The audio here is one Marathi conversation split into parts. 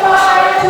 Fire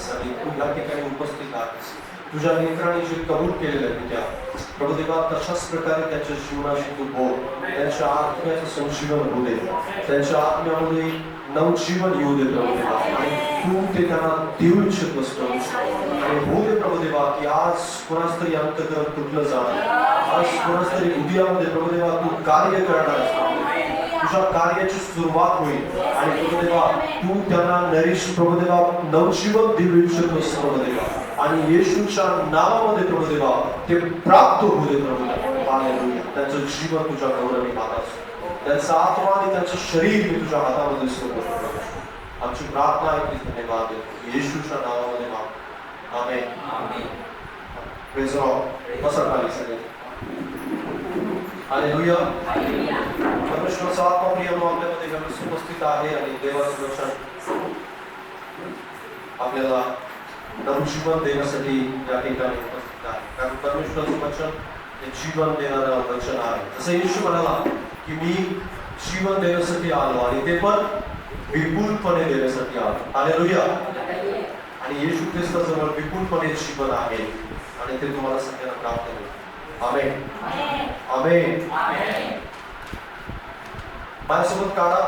आहेस आणि तू या ठिकाणी उपस्थित आहेस. तुझ्या नेत्राने जे कबूल केलेलं आहे त्या प्रभू देवा तशाच प्रकारे त्यांच्या जीवनाशी तू बोल. त्यांच्या आत्म्याचं संजीवन होऊ दे. त्यांच्या आत्म्यामध्ये नवजीवन येऊ दे प्रभू देवा आणि तू ते त्यांना देऊ इच्छितोस प्रभू. आणि होऊ दे प्रभू देवा की आज कोणाच तरी अंतःकरण तुटलं जाणार. आज कोणाच तरी हृदयामध्ये प्रभू देवा तू कार्य करणार आहेस. तुझ्या कार्याची सुरुवात होईल आणि प्रभू देवा तू त्यांना नरीश प्रभू देवा नवजीवन देऊ इच्छितोस प्रभू देवा आणि येशूच्या नावामध्ये प्रभू देवा ते प्राप्त होऊ दे प्रभू देवा. हालेलुया. त्यांचं जीवन तुझ्या गौरवी हातात, त्यांचा आत्मा आणि त्यांचं शरीर मी तुझ्या हातामध्ये सोडतो. आमची प्रार्थना आहे की धन्यवाद देतो येशूच्या नावामध्ये मागतो. आमेन. Praise the lord. बसा खाली सगळे. हालेलुया. परमेश्वराचा आत्मा प्रिय आपल्यामध्ये उपस्थित आहे आणि देवाचं वचन आपल्याला नवजीवन देण्यासाठी या ठिकाणी उपस्थित आहे. कारण परमेश्वराचं वचन हे जीवन देणारं वचन आहे. जसं येशू म्हणाला की मी जीवन देण्यासाठी आलो आणि ते पण विपुलपणे देण्यासाठी आलो. हालेलुया. आणि येशू ख्रिस्ताजवळ विपुलपणे जीवन आहे आणि ते तुम्हाला सगळ्यांना प्राप्त होईल. आमेन. आमेन. माझ्यासोबत काढा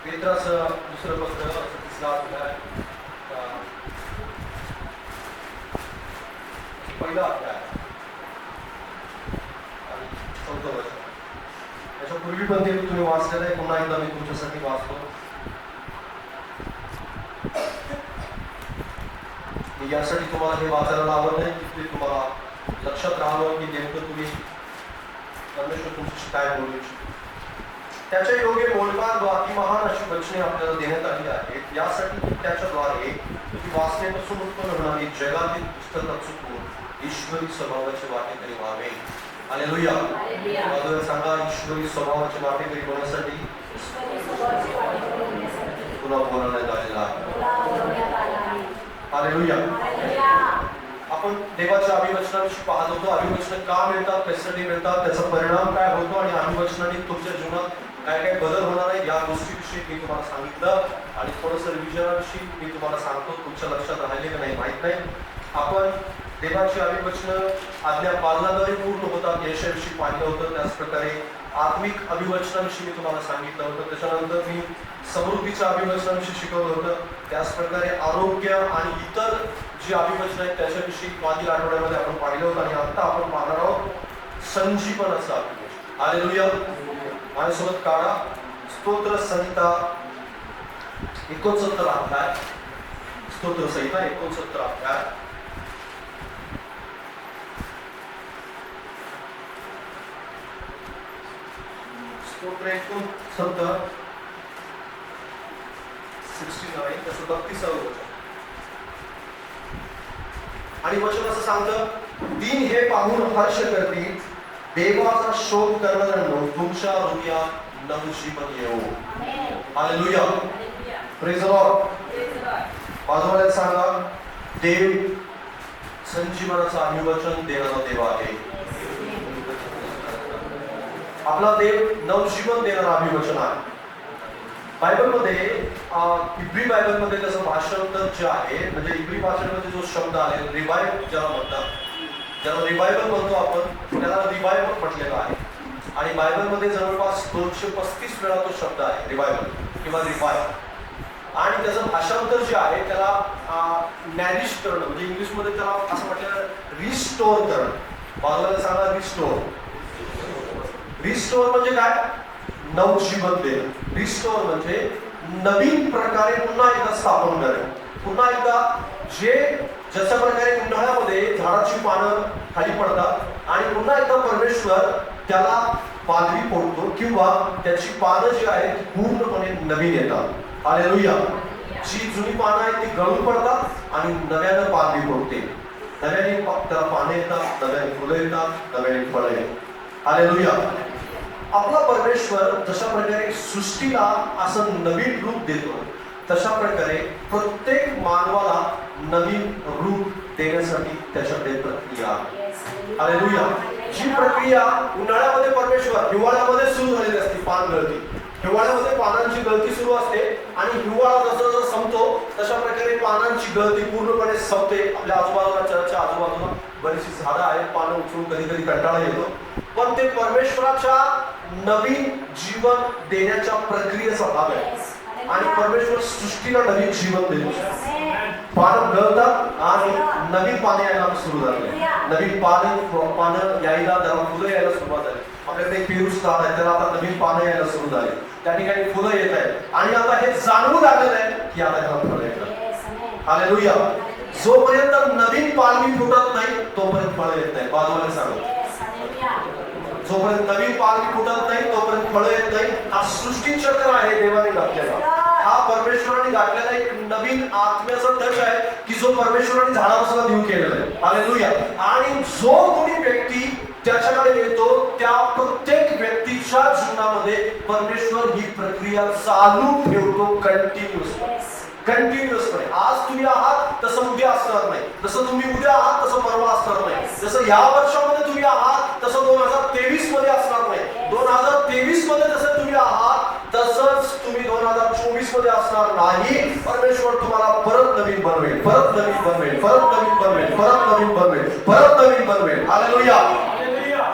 पेत्राचं दुसरं पत्र 3रा अध्याय पहिला अध्याय आणि 4थं वचन. त्याच्यापूर्वी पण ते तुम्ही वाचलेलं आहे. पुन्हा एकदा मी तुमच्यासाठी वाचतो. यासाठी तुम्हाला हे वाचायला लावत नाही की ते तुम्हाला लक्षात राहावं की नेमकं तुम्ही परमेश्वर तुमच्याशी काय बोलू इच्छितो. त्याच्या योग्य मोलकार व अतिमहान अशी वचने आपल्याला देण्यात आली आहेत यासाठी त्याच्याद्वारे ती वाचण्यापासून उत्पन्न होणारी जगातील पुस्तकात चुकवून ईश्वरी स्वभावाची वाटेकरी व्हावे. हालेलुया. माझं सांगा ईश्वरी स्वभावाची वाटेकरी होण्यासाठी पुन्हा बोलवण्यात आलेला आहे. हालेलुया. आपण देवाच्या अभिवचनाविषयी पाहत होतो. अभिवचन का मिळतात, कशासाठी मिळतात, त्याचा परिणाम काय होतो आणि अभिवचनाने तुमच्या जीवनात काय काय बदल होणार आहे या गोष्टीविषयी मी तुम्हाला सांगितलं आणि थोडंसं रिव्हिजनाविषयी मी तुम्हाला सांगतो. तुमच्या लक्षात राहिले का नाही माहित नाही. आपण देवाची अभिवचन आज्ञा पालनाद्वारे पूर्ण होतात याच्याविषयी पाहिलं होतं. त्याच प्रकारे आत्मिक अभिवचनाविषयी मी तुम्हाला सांगितलं होतं. त्याच्यानंतर मी समृद्धीच्या अभिवचनाविषयी शिकवलं होतं. त्याच प्रकारे आरोग्य आणि इतर जी अभिवचन आहेत त्याच्याविषयी मागील आठवड्यामध्ये आपण पाहिलं होतं आणि आता आपण पाहणार आहोत संजीवनाचं अभिवचन. हालेलुया. माझ्यासोबत काढा स्तोत्र संहिता 69 अध्याय. स्तोत्र संहिता 69 अध्याय स्तोत्र 69 69 त्याचं 32व वचन. आणि वचन असं सांगतं दिन हे पाहून हर्ष करतील देवाचा शोध करणाऱ्यांनो तुमच्या हृदयात नवजीवन येवो. हालेलुया. Praise the Lord. बाजूला सांगा देव संजीवनाचं अभिवचन देणारा देव आहे. आपला देव नवजीवन देणारा अभिवचन आहे. बायबलमध्ये इब्री बायबलमध्ये त्याचं भाषांतर जे आहे म्हणजे इब्री भाषेमध्ये जो शब्द आहे रिवाइव ज्याला म्हणतात, ज्याला रिवायवल म्हणतो आपण, त्याला रिवायवल म्हटलेलं आहे. आणि बायबलमध्ये जवळपास 235 वेळा तो शब्द आहे रिवायवल किंवा रिवाइव. आणि त्याचं भाषांतर जे आहे त्याला नॅरिश करणं म्हणजे इंग्लिशमध्ये त्याला असं म्हटलं रिस्टोर करणं. बाजूला सांगा रिस्टोर. रिस्टोर म्हणजे काय? नवजीवन देणं. रिस्टोर म्हणजे नवीन प्रकारे पुन्हा एकदा स्थापन करणे. पुन्हा एकदा जशा प्रकारे उन्हाळ्यामध्ये झाडाची पानं खाली पडतात आणि पुन्हा एकदा परमेश्वर त्याला पालवी फोडतो किंवा त्याची पानं जी आहेत ती पूर्णपणे नवीन येतात. हालेलुया. जी जुनी पानं आहेत ती गळून पडतात आणि नव्यानं पालवी फोडते. नव्याने त्याला पाने येतात, नव्याने फुलं येतात, नव्याने फळं येतात. हालेलुया. आपला परमेश्वर जशा प्रकारे सृष्टीला असं नवीन रूप देतो तशा प्रकारे प्रत्येक मानवाला नवीन रूप देण्यासाठी त्याच्याकडे प्रक्रिया आहे. हालेलुया. जी प्रक्रिया उन्हाळ्यामध्ये परमेश्वर हिवाळ्यामध्ये सुरू झालेली असते, पान गळती, हिवाळ्यामध्ये पानांची गळती सुरू असते आणि हिवाळा जसा संपतो तशा प्रकारे पानांची गळती पूर्णपणे संपते. आपल्या आजूबाजूला चर्चच्या आजूबाजूला बरीचशी झाडं आहेत, पानं उचलून कधी कधी कंटाळा येतो, पण ते परमेश्वराच्या नवीन जीवन देण्याच्या प्रक्रियेचा भाग आहे. आणि परमेश्वर सृष्टीला नवीन जीवन देतो. पानं गळतात आणि नवीन पाने यायला सुरू झाले. नवीन पानं यायला, त्याला फुलं यायला सुरुवात झाली. आपल्याकडे पेरूस झाड आहे, त्याला आता नवीन पानं यायला सुरू झाली. त्या ठिकाणी फुलं येत आहेत आणि आता हे जाणवून आलेलं आहे की आता ह्याला फळं येतात. हालेलुया. जोपर्यंत नवीन पालवी फुटत नाही तोपर्यंत फळं येत नाही. बाजूला सांगतो, जोपर्यंत नवीन पालवी फुटत नाही तोपर्यंत फळं येत नाही. हा सृष्टी चक्र आहे देवाने घातलेला. हा परमेश्वराने घातलेला एक नवीन आत्म्याचा टच आहे की जो परमेश्वराने झाडाला सुद्धा देऊ केलेला आहे. हालेलुया. आणि जो कोणी व्यक्ती त्याच्याकडे येतो त्या प्रत्येक व्यक्तीच्या जीवनामध्ये परमेश्वर ही प्रक्रिया चालू ठेवतो कंटिन्युअसपणे. आज तुम्ही आहात तसं उद्या असणार नाही, जसं तुम्ही उद्या आहात तसं परवा असणार नाही, जसं या वर्षामध्ये तुम्ही आहात तसं 2023 मध्ये असणार नाही, 2023 मध्ये जसं तुम्ही आहात तसंच तुम्ही 2024 मध्ये असणार नाही. परमेश्वर तुम्हाला परत नवीन बनवेल, परत नवीन बनवेल, परत नवीन बनवेल, परत नवीन बनवेल, परत नवीन बनवेल. हालेलुया.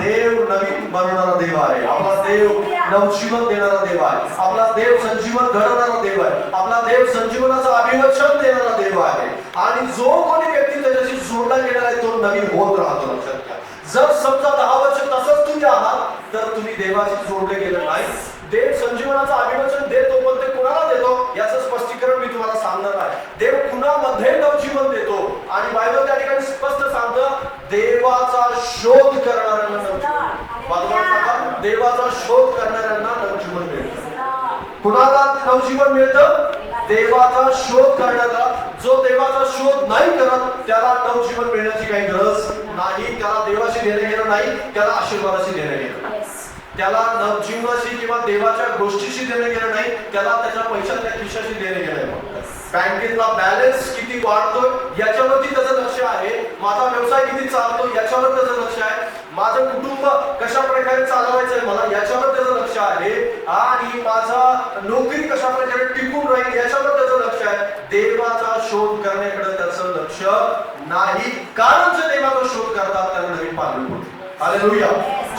देव नवीन बनवणारा देव आहे. आपला देव नवजीवन देणारा देव आहे. आपला देव संजीवन घडवणारा देव आहे. आपला देव संजीवनाचं अभिवचन देणारा देव आहे. आणि जो कोणी व्यक्ती त्याच्याशी जोडला गेलेला आहे तो नवीन होत राहतो. लक्षात घ्या. जर समजा 10 वर्ष तसंच तुम्ही आहात तर तुम्ही देवाशी जोडले गेले नाही. देव संजीवनाचं अभिवचन देतो, पण ते कुणाला देतो याचं स्पष्टीकरण मी तुम्हाला सांगणार आहे. देव कुणामध्ये नवजीवन देतो आणि बायबल त्या ठिकाणी स्पष्ट सांगतं देवाचा शोध करणाऱ्यांना नवजीवन. देवाचा शोध करणाऱ्यांना नवजीवन मिळतं. कुणाला नवजीवन मिळतं? देवाचा शोध करण्याला. जो देवाचा शोध नाही करत त्याला नवजीवन मिळण्याची काही गरज नाही. त्याला देवाशी देणं घेणं नाही, त्याला आशीर्वादाशी देणं घेणं. त्याला नवजीवनाशी किंवा देवाच्या गोष्टीशी देणं घेणं नाही, त्याला त्याच्या पैशाच्या खिशाशी देणं घेणं आहे. बँकेतला बॅलन्स किती वाढतोय याच्यावरती त्याचं लक्ष आहे. माझा व्यवसाय किती चालतो याच्यावर त्याचं लक्ष आहे. माझं कुटुंब कशा प्रकारे चालवायचंय मला याच्यावर त्याचं लक्ष आहे. आणि माझा नोकरी कशा प्रकारे टिकून राहील याच्यावर त्याचं लक्ष आहे. देवाचा शोध करण्याकडे त्याचं लक्ष नाही. कारण जे देवाचा शोध करतात त्यांना नवीन पालवी फुटते. हालेलुया.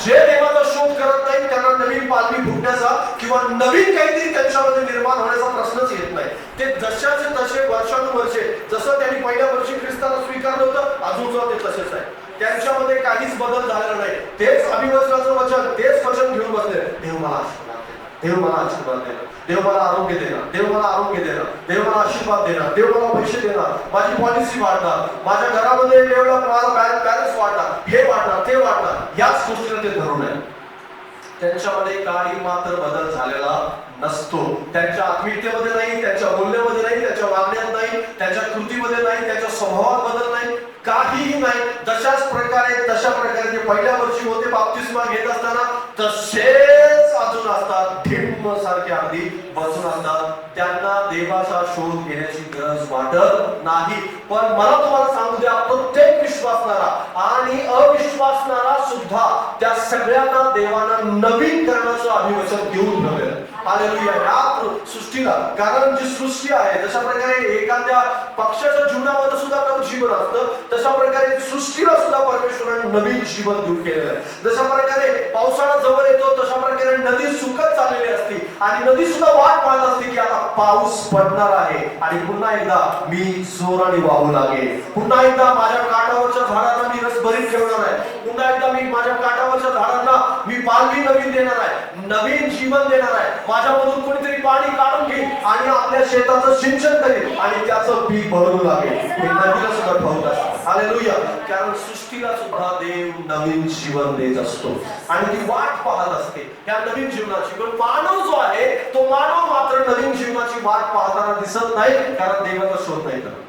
जे देवाचा शोध करत नाही त्यांना नवीन पालवी फुटण्याचा किंवा नवीन काहीतरी त्यांच्यामध्ये निर्माण होण्याचा प्रश्नच येत नाही. ते जशाचे तसे वर्षानुवर्षे जसं त्यांनी पहिल्या वर्षी ख्रिस्ताला स्वीकारलं होतं अजून सुद्धा ते तसेच आहे. त्यांच्यामध्ये काहीच बदल झालेला नाही. तेच अभिवचनाचं वचन, तेच वचन घेऊन बसले. देव मला आशीर्वाद देणार, देव मला आशीर्वाद देणार, देव मला आरोग्य देणार, देव मला आरोग्य देणार, देव मला आशीर्वाद देणार, देव मला पैसे देणार, माझी पॉलिसी वाढणार, माझ्या घरामध्ये बॅलन्स वाढणार, हे वाढणार, ते वाढणार. याच गोष्टीला ते धरून आहे. त्यांच्यामध्ये काही मात्र बदल झालेला नसतो. त्यांच्या आत्मीयतेमध्ये नाही, त्यांच्या बोलण्यामध्ये नाही, त्यांच्या वागण्यात नाही, त्यांच्या कृतीमध्ये नाही, त्यांच्या स्वभावात बदल नाही, काहीही नाही. तशाच प्रकारे ते पहिल्या वर्षी होते बाप्तिस्मा घेत असताना तसेच अजून असतात. ढिम्म सारखे अगदी बसून असतात. त्यांना देवाचा शोध घेण्याची गरज वाटत नाही. पण मला तुम्हाला सांगू द्या, प्रत्येक विश्वासणारा आणि अविश्वासणारा सुद्धा त्या सगळ्यांना देवानं नवीन करण्याचं अभिवचन देऊन ठेवलेलं. हालेलुया. या सृष्टीला, कारण जी सृष्टी आहे जशा प्रकारे एखाद्या पक्षाच्या जीवनामध्ये सुद्धा जीवन असतं तशा प्रकारे सृष्टीला सुद्धा परमेश्वराने नवीन जीवन देऊन केलेलं आहे. जशा प्रकारे पावसाळा जवळ येतो तशा प्रकारे नदी सुकत चाललेली असते आणि नदी सुद्धा वाट पाहत असते की आता पाऊस पडणार आहे आणि पुन्हा एकदा मी जोराने वाहू लागेल. पुन्हा एकदा माझ्या काठावरच्या झाडांना मी रसभरीत ठेवणार आहे. पुन्हा एकदा मी माझ्या काठावरच्या झाडांना मी पालवी नवीन देणार आहे, नवीन जीवन देणार आहे. माझ्यामधून कोणीतरी पाणी काढून घेईल आणि आपल्या शेताचं सिंचन करेल आणि त्याचं पीक भरू लागेल. हे नदीला सुद्धा ठाऊक असतं. हालेलुया. कारण सृष्टीला सुद्धा देव नवीन जीवन देत असतो आणि ती वाट पाहत असते या नवीन जीवनाची. पण मानव जो आहे तो मानव मात्र नवीन जीवनाची वाट पाहताना दिसत नाही, कारण देवाचा शोध नाही करत.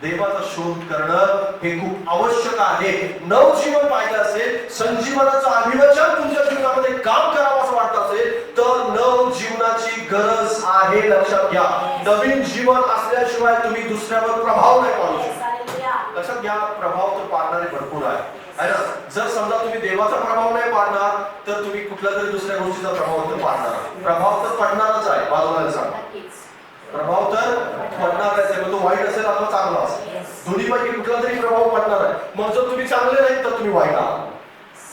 देवाचा शोध करणं हे खूप आवश्यक आहे. नवजीवन पाहिजे असेल, संजीवनाचं अभिवचन तुमच्या जीवनामध्ये काम करावं असं वाटत असेल तर नवजीवनाची गरज आहे. लक्षात घ्या, नवीन जीवन असल्याशिवाय तुम्ही दुसऱ्यावर प्रभाव नाही पाडू शकत. लक्षात घ्या, प्रभाव तर पाडणारे भरपूर आहे. आहे ना. जर समजा तुम्ही देवाचा प्रभाव नाही पाडणार तर तुम्ही कुठल्या तरी दुसऱ्या गोष्टीचा प्रभाव तर पाडणार. प्रभाव तर पडणारच आहे. बाजूला सांगा, प्रभाव तर पडणारच आहे. मग तो वाईट असेल अथवा चांगला असेल, दोन्हीपैकी कुठला तरी प्रभाव पडणार आहे. मग जर तुम्ही चांगले नाही तर तुम्ही वाईट आहात,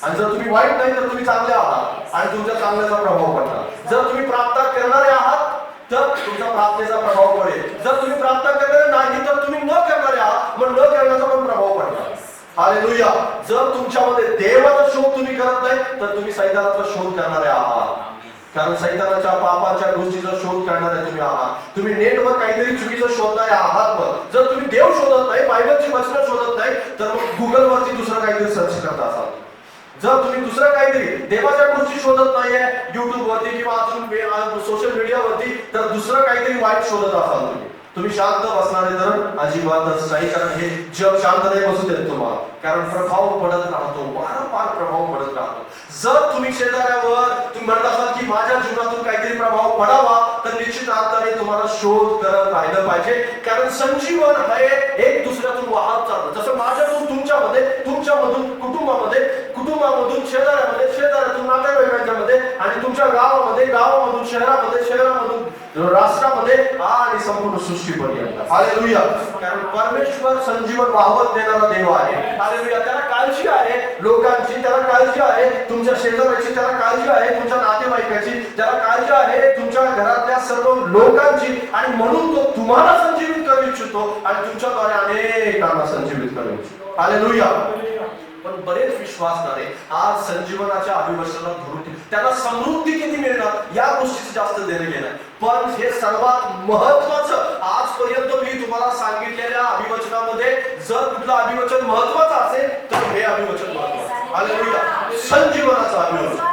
आणि जर तुम्ही वाईट नाही तर तुम्ही चांगले आहात आणि तुमच्या चांगल्याचा प्रभाव पडणार. जर तुम्ही प्रार्थना करणारे आहात तर तुमच्या प्रार्थनेचा प्रभाव पडेल. जर तुम्ही प्रार्थना करणारे नाही तर तुम्ही न करणारे आहात, मग न करण्याचा पण प्रभाव पडणार. हालेलुया. जर तुमच्यामध्ये देवाचा शोध तुम्ही करत नाही तर तुम्ही सैतानाचा शोध करणारे आहात. कारण सैतानाच्या पापाच्या गोष्टीचा शोध करणारे तुम्ही आहात. तुम्ही नेटवर काहीतरी चुकीचं शोधणारे आहात. मग जर तुम्ही देव शोधत नाही, बायबलची वचनं शोधत नाही तर मग गुगलवरती दुसरं काहीतरी सर्च करत असाल. जर तुम्ही दुसरं काहीतरी देवाच्या गोष्टी शोधत नाहीये युट्यूब वरती किंवा अजून सोशल मीडियावरती, तर दुसरं काहीतरी वाईट शोधत असाल तुम्ही शांत बसणारे तर अजिबातच नाही. कारण हे जग शांत नाही बसू देत तुम्हाला. कारण प्रभाव पडत राहतो, वारंवार प्रभाव पडत राहतो. जर तुम्ही शेजाऱ्यावर तुम्ही म्हणत असाल की माझ्या जीवनातून काहीतरी प्रभाव पडावा, तर निश्चित अर्थाने तुम्हाला शोध करत राहिलं पाहिजे. कारण संजीवन हे एक दुसऱ्यातून वाहत चालतं. जसं माझ्यातून तुमच्यामध्ये, तुमच्यामधून कुटुंबामध्ये, कुटुंबामधून शेजाऱ्यामध्ये, शेजाऱ्यातून नातेवाईकांच्या मध्ये, आणि तुमच्या गावामध्ये, गावामधून शहरामध्ये, शहरामधून राष्ट्रामध्ये आणि संपूर्ण सृष्टीपर्यंत. हालेलुया. कारण परमेश्वर संजीवन वाहवत देणारा देव आहे. हालेलुया. त्याला काळजी आहे लोकांची, त्याला काळजी आहे तुमच्या शेजाऱ्याची, त्याला काळजी आहे तुमच्या नातेवाईकाची, त्याला काळजी आहे तुमच्या घरातल्या सर्व लोकांची. आणि म्हणून तो तुम्हाला संजीवित करू इच्छितो आणि तुमच्याद्वारे अनेकांना संजीवित करू इच्छितो. हालेलुया. पण बरेच विश्वासणारे आज संजीवनाच्या अभिवचनाला धरून त्यांना समृद्धी किती मिळणार या गोष्टीचं जास्त देणं घेणं. पण हे सर्वात महत्वाचं आजपर्यंत मी तुम्हाला सांगितलेल्या अभिवचनामध्ये जर कुठलं अभिवचन महत्वाचं असेल तर हे अभिवचन महत्वाचं. हालेलुया. संजीवनाचं अभिवचन,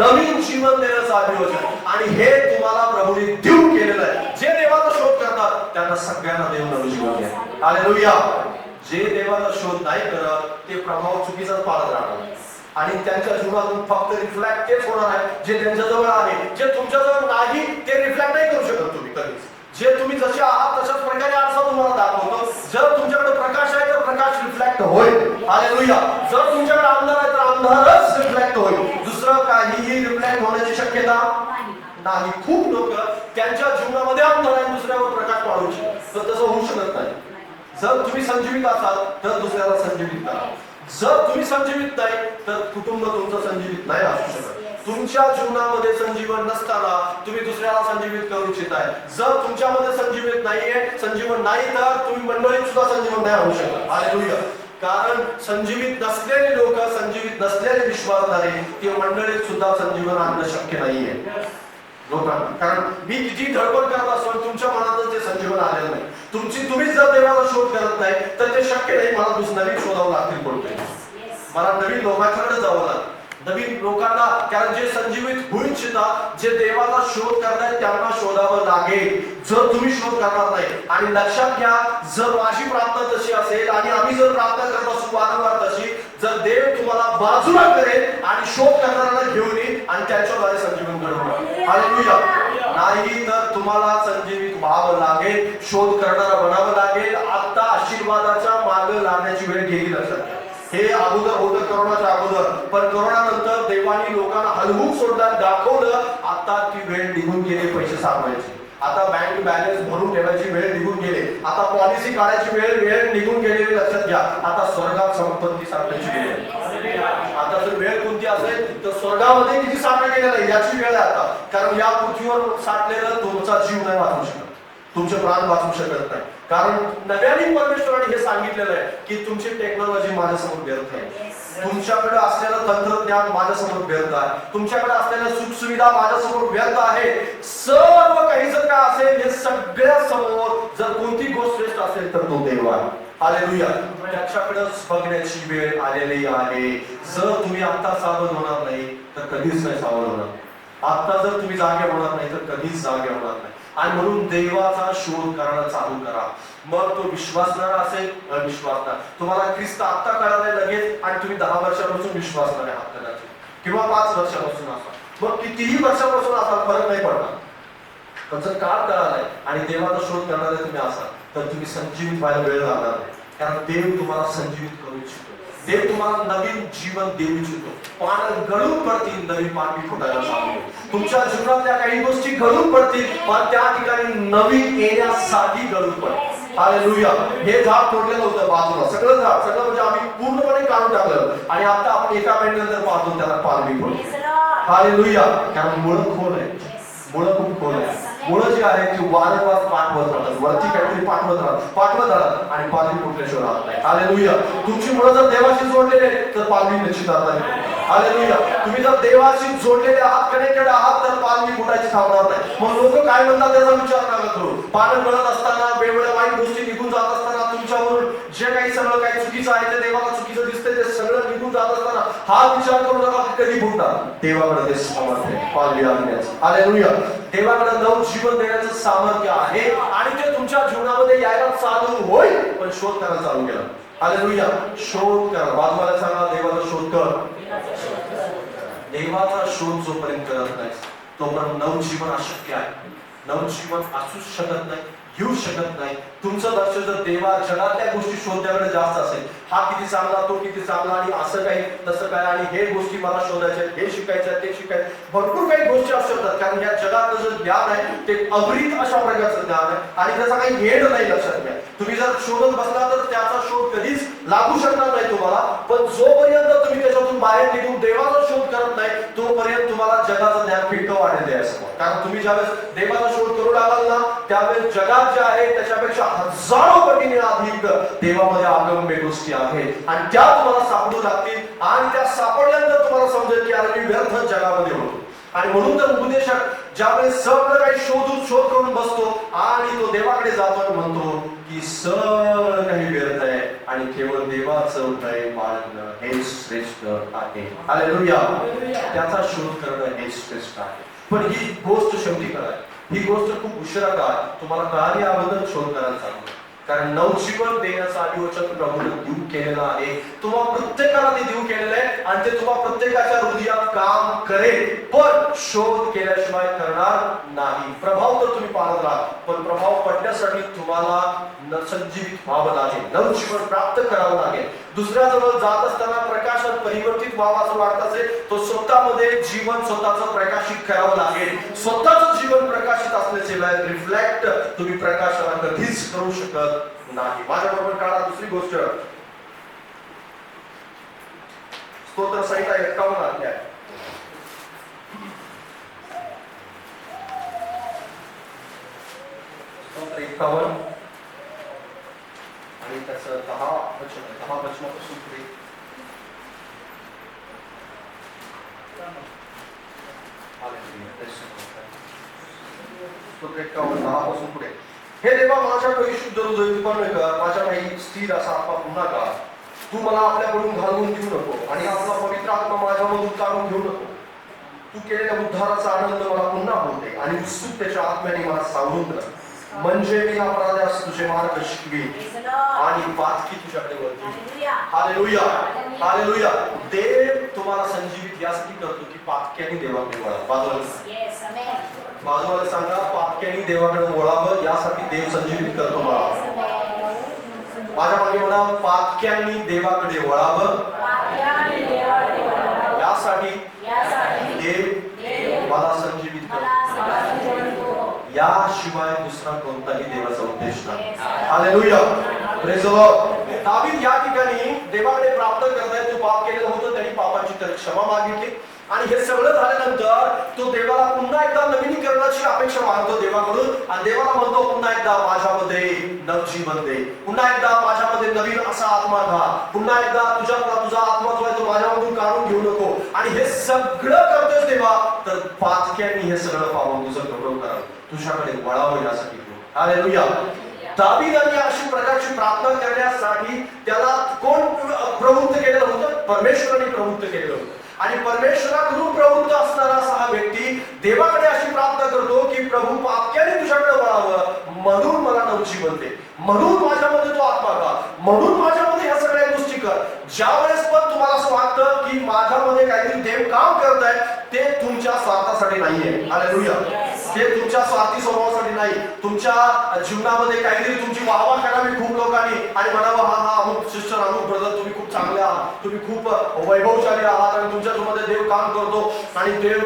नवीन जीवन देण्याचं अभिवचन. आणि हे तुम्हाला प्रभूने देऊ केलेलं आहे. जे देवाचा शोध करतात त्यांना सगळ्यांना देव नवीन जीवन द्या. हालेलुया. जे देवाचा शोध नाही करत ते प्रभाव चुकीचाच पाळत राहणार आणि त्यांच्या जीवनातून फक्त रिफ्लेक्ट तेच होणार आहे जे त्यांच्याजवळ आहे. जे तुमच्याजवळ नाही ते रिफ्लेक्ट नाही करू शकत तुम्ही कधीच. जे तुम्ही जसे आहात तशाच प्रकारे आरसा तुम्हाला दाखवतो. जर तुमच्याकडे प्रकाश आहे तर प्रकाश रिफ्लेक्ट होईल. हालेलुया. जर तुमच्याकडे अंधार आहे तर अंधारच रिफ्लेक्ट होईल. दुसरं काहीही रिफ्लेक्ट होण्याची शक्यता नाही. खूप लोक त्यांच्या जीवनामध्ये अंधार आहे दुसऱ्यावर प्रकाश पाडू शकतात, तर तसं होऊ शकत नाही. जर तुम्ही संजीवित असाल तर दुसऱ्याला संजीवित करा. जर तुम्ही संजीवित नाही तर कुटुंब तुमचं संजीवित नाही असू शकत. तुमच्या जीवनामध्ये संजीवन नसताना तुम्ही दुसऱ्याला संजीवित करू इच्छिताय. जर तुमच्यामध्ये संजीवित नाहीये, संजीवन नाही, तर तुम्ही मंडळीत सुद्धा संजीवन नाही होऊ शकत. हालेलुया. कारण संजीवित नसलेले लोक, संजीवित नसलेले विश्वासधारे ते मंडळीत सुद्धा संजीवन आणणं शक्य नाहीये लोकांना. कारण मी किती धडपड करत असतो तुमच्या मनातच ते संजीवन आलेलं नाही. तुम्हीच जर देवाचा शोध करत नाही तर ते शक्य नाही. मला नवीन शोधावं लागतील कोणते, मला नवीन लोकांकडे जावं लागेल, नवीन लोकांना. कारण जे संजीवित होऊ इच्छितात, जे देवाचा शोध करतायत त्यांना शोधावं लागेल. जर तुम्ही शोध करणार नाही, आणि लक्षात घ्या जर माझी प्रार्थना तशी असेल आणि आम्ही जर प्रार्थना करत असू वारंवार तशी, जर देव तुम्हाला बाजूला करेल आणि शोध करणाऱ्यांना घेऊन येईल आणि त्यांच्याद्वारे संजीवन घडवणार. हालेलुया. नाही तर तुम्हाला संजीवित व्हावं लागेल, शोध करणारा बनावं लागेल. आता आशीर्वादाच्या मागे लागण्याची वेळ गेली. लक्षात घ्या. हे अगोदर होतं करोनाच्या अगोदर, पण करोना नंतर देवानी लोकांना हलवून सोडलं, दाखवलं. आता ती वेळ निघून गेली पैसे साठवायची. आता बँक बॅलन्स भरून ठेवायची वेळ निघून गेली. आता पॉलिसी काढायची वेळ निघून गेलेली. लक्षात घ्या. आता स्वर्गात संपत्ती साठवायची वेळ. आता जर वेळ कोणती असेल तर स्वर्गामध्ये किती साठा गेलेलं आहे याची वेळ आहे आता. कारण या पृथ्वीवर साठलेलं तुमचा जीव नाही वाचू शकत, तुमचे प्राण वाचू शकत नाही. कारण नव्याने परमेश्वराने हे सांगितलेलं आहे की तुमची टेक्नॉलॉजी माझ्यासमोर व्यर्थ आहे, तुमच्याकडे असलेलं तंत्रज्ञान माझ्यासमोर व्यर्थ आहे, तुमच्याकडे असलेल्या सुखसुविधा माझ्यासमोर व्यर्थ आहे. सर्व काही जर काय असेल हे सगळ्या समोर जर कोणती गोष्ट श्रेष्ठ असेल तर तो देव आहे. हालेलुया. त्याच्याकडे बघण्याची वेळ आलेली आहे. जर तुम्ही आता सावध होणार नाही तर कधीच नाही सावध होणार. आता जर तुम्ही जागे होणार नाही तर कधीच जागे होणार नाही. आणि म्हणून देवाचा शोध करणं चालू करा. मग तो विश्वासणारा असेल, अविश्वासणारा. तुम्हाला ख्रिस्त आता कळायला लगेच आणि तुम्ही 10 वर्षापासून विश्वासणारे आहात कदाचित, किंवा 5 वर्षापासून असाल, मग कितीही वर्षापासून असाल फरक नाही पडणार. पण जर काळ कळालाय आणि देवाचा शोध करणारे तुम्ही असाल तर तुम्ही संजीवित व्हायला वेळ लागणार नाही. कारण देव तुम्हाला संजीवित करू इच्छितो. देव तुम्हाला नवीन जीवन देऊ इच्छितो. पान गळून पडतील, नवीन पाणी फुटायला चालू. तुमच्या जीवनातल्या काही गोष्टी गळून पडतील, पण त्या ठिकाणी नवीन येण्यासाठी गळून पडतील. हालेलुया. हे झाड तोडलेलं होतं बाजूला, सगळं झाड, सगळं म्हणजे आम्ही पूर्णपणे काढून टाकलं आणि आता आपण एका मिनिटानंतर पाहतो त्याला पालवी पडतो. हालेलुया. कारण मुळं खोल आहे, मुळं खूप खोल आहे. मुळं जी आहे ती वारंवार पाठवत राहतात, वरती काहीतरी पाठवत राहतात आणि पालवी फुटल्याशिवाय राहत नाही. हालेलुया. तुमची मुळं जर देवाशी जोडलेले तर पालवी निश्चित राहतात. हालेलुया. तुम्ही जर देवाशी जोडलेले आहात, कनेक्टेड आहात, तर पालवी फुटायची थांबणार नाही. मग लोक काय म्हणतात त्याचा विचार नका करू. पानं गळत असताना, वेगवेगळ्या वाईट गोष्टी निघून जात असताना, तुमच्यावरून जे काही सगळं काही चुकीचं आहे ते देवाला चुकीचं दिसतंय, ते सगळं निघून जात असताना हा विचार करू नका कधी फुटणार. देवाकडे ते सामर्थ्य आहे पालवी आणण्याचं. हालेलुया. देवाकडे नव जीवन देण्याचं सामर्थ्य आहे आणि ते तुमच्या जीवनामध्ये यायला चालू होईल, पण शोध करायला चालू केला. हालेलुया. शोध करा. बाजूला सांगा देवाचा शोध कर. देवाचा शोध जोपर्यंत करत नाही तोपर्यंत नवजीवन अशक्य आहे. नवजीवन असूच शकत नाही, येऊ शकत नाही. तुमचं लक्ष जर देवा जगातल्या गोष्टी शोधण्याकडे जास्त असेल, हा किती चांगला, तो किती चांगला आणि असं काही तसं काय आणि हे गोष्टी मला शोधायच्या, हे शिकायचं, ते शिकायचं, भरपूर काही गोष्टी असू शकतात. कारण या जगातलं जे ज्ञान आहे ते अगणित अशा प्रकारचं ज्ञान आहे आणि त्याचा काही हेड नाही लक्षात घ्या. तुम्ही जर शोधत बसला तर त्याचा शोध कधीच लागू शकणार नाही तुम्हाला. पण जोपर्यंत तुम्ही त्याच्यातून बाहेर निघून देवाचा शोध करत नाही तोपर्यंत तुम्हाला जगाचं ज्ञान फिरकं वाढेल आहे. कारण तुम्ही ज्यावेळेस देवाचा शोध करू लागाल ना त्यावेळेस जगात जे आहे त्याच्यापेक्षा हजारो पटीने अधिक देवामध्ये आगम्य गोष्टी आहेत आणि त्या तुम्हाला सापडू लागतील आणि त्या सापडल्यानंतर तुम्हाला समजेल की अरे मी व्यर्थ जगामध्ये होतो. आणि म्हणून तर उपदेशक ज्यावेळेस सगळं काही शोध करून बसतो आणि तो देवाकडे जातो आणि म्हणतो की सगळं काही व्यर्थ आहे आणि केवळ देवाचं उदय मानणं हे श्रेष्ठ आहे. हालेलुया. त्याचा शोध करणं हे श्रेष्ठ आहे. पण ही गोष्ट शेवटी करा, ही गोष्ट खूप उशिरा करा. तुम्हाला कळाली याबद्दल शोध करायला सांगतो. कारण नवजीवन देण्याचा अभिवचन प्रभूने देऊ केलेला आहे. तुम्हा प्रत्येकाला ते देऊ केलेलं आहे आणि ते तुम्हा प्रत्येकाच्या हृदयात काम करेल, पण शोध केल्याशिवाय करणार नाही. प्रभाव तर तुम्ही पाहत राहा, पण प्रभाव पडण्यासाठी तुम्हाला संजीवित व्हावं लागेल, नवजीवन प्राप्त करावं लागेल. दुसऱ्याजवळ जात असताना प्रकाशात परिवर्तित व्हावा असं वाटत असेल तो स्वतःमध्ये जीवन स्वतःचं प्रकाशित करावं लागेल. स्वतःचं जीवन प्रकाशित असल्याशिवाय रिफ्लेक्ट तुम्ही प्रकाशाला कधीच करू शकत नाही. माझ्याबरोबर काढा दुसरी गोष्ट, स्तोत्र संहिता 51 अध्याय. स्तोत्र 51 आणि त्याचं 10 वचनापासून पुढे. स्तोत्र 51 10 पासून पुढे. हे देवा माझ्या काही शुद्ध हृदय उत्पन्न कर, माझ्या काही स्थिर असा आत्मा पुन्हा कर. तू मला आपल्याकडून घालवून घेऊ नको आणि आपला पवित्र आत्मा माझ्यामधून काढून घेऊ नको. तू केलेल्या उद्धाराचा आनंद मला पुन्हा होते आणि उत्सुकतेच्या आत्म्याने मला सावरून कर. म्हणजे मी अपराध्यास तुझे मार्ग शिकवीन आणि पातकी तुझ्याकडे वळतील. हालेलुया. हालेलुया. देव तुम्हाला संजीवित यासाठी करतो की पातक्याने देवाकडे वळा. बाजूला सांगा पातक्याने देवाकडे वळावं यासाठी देव संजीवित करतो मला. माझ्या मागे म्हणा पातक्यांनी देवाकडे वळावं यासाठी देव मला संजीवित करतो. याशिवाय दुसरा कोणताही देवाचा उद्देश नाही. हालेलुया. Praise the Lord. दावीद या ठिकाणी देवाकडे प्रार्थना करताय. तो पाप केलेलं होतं, त्यांनी पापाची तर क्षमा मागितली आणि हे सगळं झाल्यानंतर तो देवाला पुन्हा एकदा नवीनीकरणाची अपेक्षा मागतो देवाकडून आणि देवाला म्हणतो पुन्हा एकदा माझ्यामध्ये नवजीवन दे, पुन्हा एकदा माझ्यामध्ये नवीन असा आत्मा घाल, पुन्हा एकदा तुझा आत्मा जो आहे तो माझ्यामधून काढून घेऊ नको. आणि हे सगळं करतोस देवा तर पातक्यांनी हे सगळं पाहून तुझं गौरव करावं, तुझ्याकडे वळावं यासाठी. हालेलुया. दावीदाने अशी प्रकारची प्रार्थना करण्यासाठी त्याला कोण प्रवृत्त केलेलं होतं? परमेश्वराने प्रवृत्त केलेलं होतं. आणि परमेश्वराकडून प्रवृत्त असणारा हा व्यक्ती देवाकडे अशी प्रार्थना करतो की प्रभू पातक्याने तुझ्याकडे वळावं म्हणून मला नवजीवन दे, म्हणून माझ्यामध्ये तो आत्मा का, म्हणून माझ्यामध्ये ह्या सगळ्या गोष्टी कर. ज्या वेळेस पण तुम्हाला असं वाटतं की माझ्यामध्ये काहीतरी देव काम करत आहे ते तुमच्या स्वार्थासाठी नाहीये. हालेलुया. ते तुमच्या स्वार्थी स्वभावासाठी नाही. तुमच्या जीवनामध्ये काहीतरी तुमची वाहवा करावी खूप लोकांनी आणि म्हणावं हा अमुक सिस्टर अमुक ब्रदर तुम्ही खूप चांगले आहात, तुम्ही खूप वैभवशाली आहात आणि तुमच्या जीवनामध्ये देव काम करतो आणि देव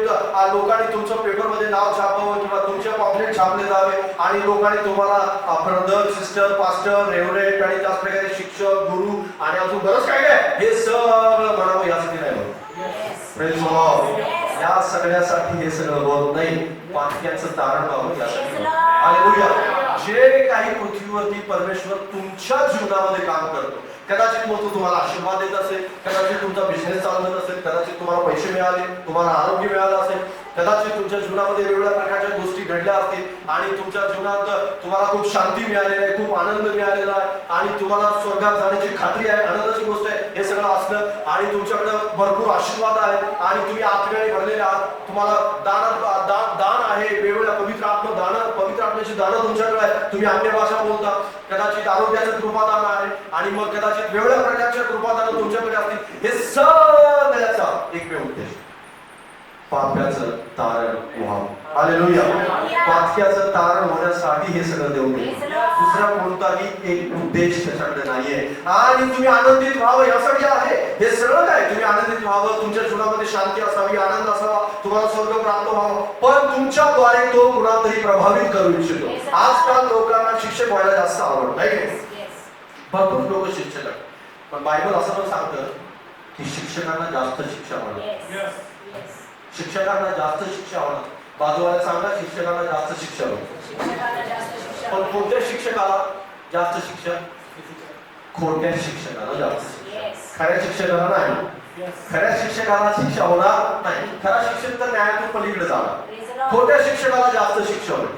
लोकांनी तुमचं पेपरमध्ये नाव छापावं किंवा तुमचे पॉम्पलेट छापले जावे आणि लोकांनी तुम्हाला ब्रदर सिस्टर पास्टर रेव्हरेंड आणि त्याच प्रकारे शिक्षक गुरु आणि अजून बरंच काय काय हे सगळं म्हणावं यासाठी नाही बघ. Praise the Lord. या सगळ्यासाठी हे सगळं बोलत नाही, वाक्याचं तारण व्हावं यासाठी. हालेलुया. जे काही पृथ्वीवरती परमेश्वर तुमच्या जीवनामध्ये काम करतो, कदाचित मग तो तुम्हाला आशीर्वाद देत असेल, कदाचित तुमचा बिझनेस चालत असेल, कदाचित तुम्हाला पैसे मिळाले, तुम्हाला आरोग्य मिळालं असेल, कदाचित तुमच्या जीवनामध्ये वेगवेगळ्या प्रकारच्या गोष्टी घडल्या असतील आणि तुमच्या जीवनात तुम्हाला खूप शांती मिळालेली आहे, खूप आनंद मिळालेला आहे आणि तुम्हाला स्वर्गात जाण्याची खात्री आहे, आनंदाची गोष्ट आहे. हे सगळं असलं आणि तुमच्याकडे भरपूर आशीर्वाद आहे आणि तुम्ही आत्म्याने भरलेले आहात, तुम्हाला दान आहे, वेगवेगळ्या पवित्र आत्म्याची दानं तुमच्याकडे आहे, तुम्ही अन्य भाषा बोलता, कदाचित आरोग्याचं कृपादान आहे आणि मग कदाचित वेगवेगळ्या प्रकारच्या कृपादान तुमच्याकडे असतील. हे सगळ्याचा एकमेव उद्देश पाप्याचं तारण व्हावं. हालेलुया. पाप्याचं तारण होण्यासाठी हे सगळं देऊ नये, दुसरा कोणताही एक उद्देश त्याच्याकडे नाहीये. आणि तुम्ही आनंदित व्हावं यासाठी आहे हे सगळं. काय तुम्ही आनंदित व्हावं, तुमच्या जीवनामध्ये शांती असावी, आनंद असावा, तुम्हाला स्वर्ग प्राप्त व्हावं, पण तुमच्याद्वारे तो कुणातरी प्रभावित करू इच्छितो. आजकाल लोकांना शिक्षक व्हायला जास्त आवडत नाही, भरपूर लोक शिक्षक आहेत, पण बायबल असं पण सांगतं की शिक्षकांना जास्त शिक्षा होणार, शिक्षकांना जास्त शिक्षा होणार. बाजूला सांगा शिक्षकांना जास्त शिक्षा होणार. पण कोणत्या शिक्षकाला जास्त शिक्षा? खोट्या शिक्षकाला जास्त शिक्षा, खऱ्या शिक्षकाला नाही. खऱ्या शिक्षकाला शिक्षा होणार नाही. खरा शिक्षक तर न्यायातून पलीकडे जाणार, खोट्या शिक्षकाला जास्त शिक्षा होईल.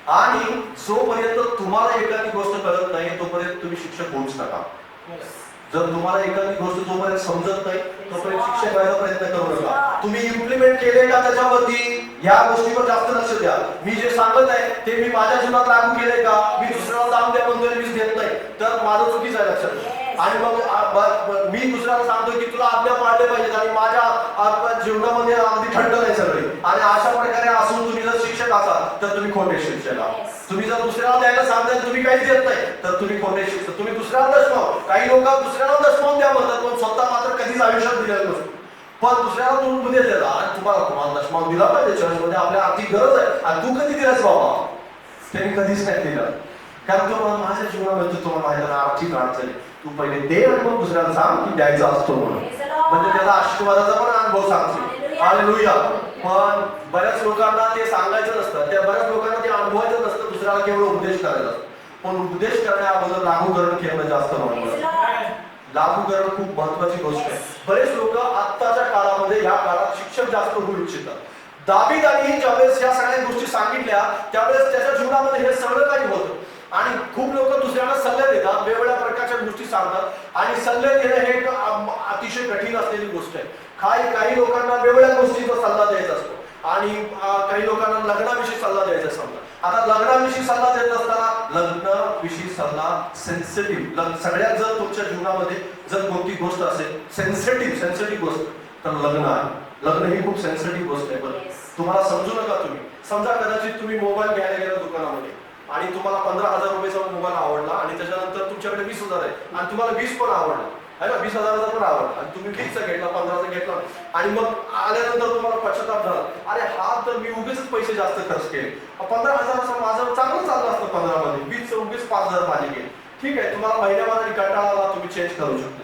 आणि जोपर्यंत तुम्हाला एखादी गोष्ट कळत नाही तोपर्यंत तुम्ही शिक्षक होऊच नका. जर तुम्हाला एखादी गोष्ट जोपर्यंत समजत नाही तोपर्यंत शिक्षक व्हायचा प्रयत्न करू नका. तुम्ही इम्प्लिमेंट केले का त्याच्यावरती या गोष्टीवर जास्त लक्ष द्या. मी जे सांगत आहे ते मी माझ्या जीवनात लागू केले का? मी दुसऱ्याला जाऊन द्या म्हणतोय, मीच देत नाही तर माझं चुकीचं आहे लक्षात. आणि मग मी दुसऱ्याला सांगतोय की तुला आज्ञा पाळले पाहिजेत आणि माझ्या जीवनामध्ये अगदी थंड नाही सगळे. आणि अशा प्रकारे असून तुम्ही जर शिक्षक असाल तर तुम्ही खोटे शिक्षक आहात. तुम्ही जर दुसऱ्याला द्यायला सांगताय तुम्ही काहीच देत नाही तर तुम्ही खोटे शिक्षक. तुम्ही दुसऱ्याला दशमाव, काही लोक दुसऱ्याला दशमावून द्या म्हणतात पण स्वतः मात्र कधीच आयुष्यात दिलेलं नसतो. पण दुसऱ्याला तुम्ही मध्ये दिला आणि तुम्हाला दशमाव दिला पाहिजे चर्चमध्ये, आपल्या आर्थिक गरज आहे आणि तू कधी दिलास बाबा? त्यांनी कधीच नाही दिलं, कारण तो माझ्या जीवनामध्ये तुम्हाला माहिती आर्थिक अडचण आहे, तू पहिले दे आणि मग दुसऱ्याला सांग की द्यायचा असतो म्हणून, म्हणजे त्याला आशीर्वादाचा पण अनुभव सांगतो. हालेलुया. पण बऱ्याच लोकांना ते सांगायचं नसतं, त्या बऱ्याच लोकांना ते अनुभवायचं नसतं, दुसऱ्याला केवळ उपदेश करायचा असतो. पण उपदेश करण्याअगोदर लागूकरण केलं जास्त महत्त्वाचं. लागूकरण खूप महत्वाची गोष्ट आहे. बरेच लोक आत्ताच्या काळामध्ये या काळात शिक्षक जास्त होऊ इच्छितात. दावीदांनी ज्यावेळेस या सगळ्या गोष्टी सांगितल्या त्यावेळेस त्याच्या जीवनामध्ये हे सगळं काही होतं. आणि खूप लोक दुसऱ्यांना सल्ले देतात, वेगवेगळ्या प्रकारच्या गोष्टी सांगतात आणि सल्ले देणं हे अतिशय कठीण असलेली गोष्ट आहे. काही लोकांना वेगवेगळ्या गोष्टीचा सल्ला द्यायचा असतो आणि काही लोकांना लग्नाविषयी सल्ला द्यायचा असतो. आता लग्नाविषयी सल्ला देत असताना लग्नाविषयी सल्ला सेन्सिटिव्ह, सगळ्यात जर तुमच्या जीवनामध्ये जर कोणती गोष्ट असेल सेन्सिटिव्ह गोष्ट तर लग्न आहे. लग्न ही खूप सेन्सिटिव्ह गोष्ट आहे. पण तुम्हाला समजू नका, तुम्ही समजा कदाचित तुम्ही मोबाईल घ्यायला गेला दुकानामध्ये आणि तुम्हाला 15,000 रुपयाचा मोबाईल आवडला आणि त्याच्यानंतर तुमच्याकडे 20,000 आहे आणि तुम्हाला 20 पण आवडला है ना, 20,000चा पण आवडला आणि तुम्ही 20चा घेतला, 15चा घेतला आणि मग आल्यानंतर तुम्हाला पश्चाताप झाला, अरे हा तर मी उगीच पैसे जास्त खर्च केले, 15,000चा माझं चांगलं चाललं असतं, 15 मध्ये 20चं उगीच 5,000 माझे गेले. ठीक आहे, तुम्हाला महिन्यामध्ये कंटाळा आला, तुम्ही चेंज करू शकता.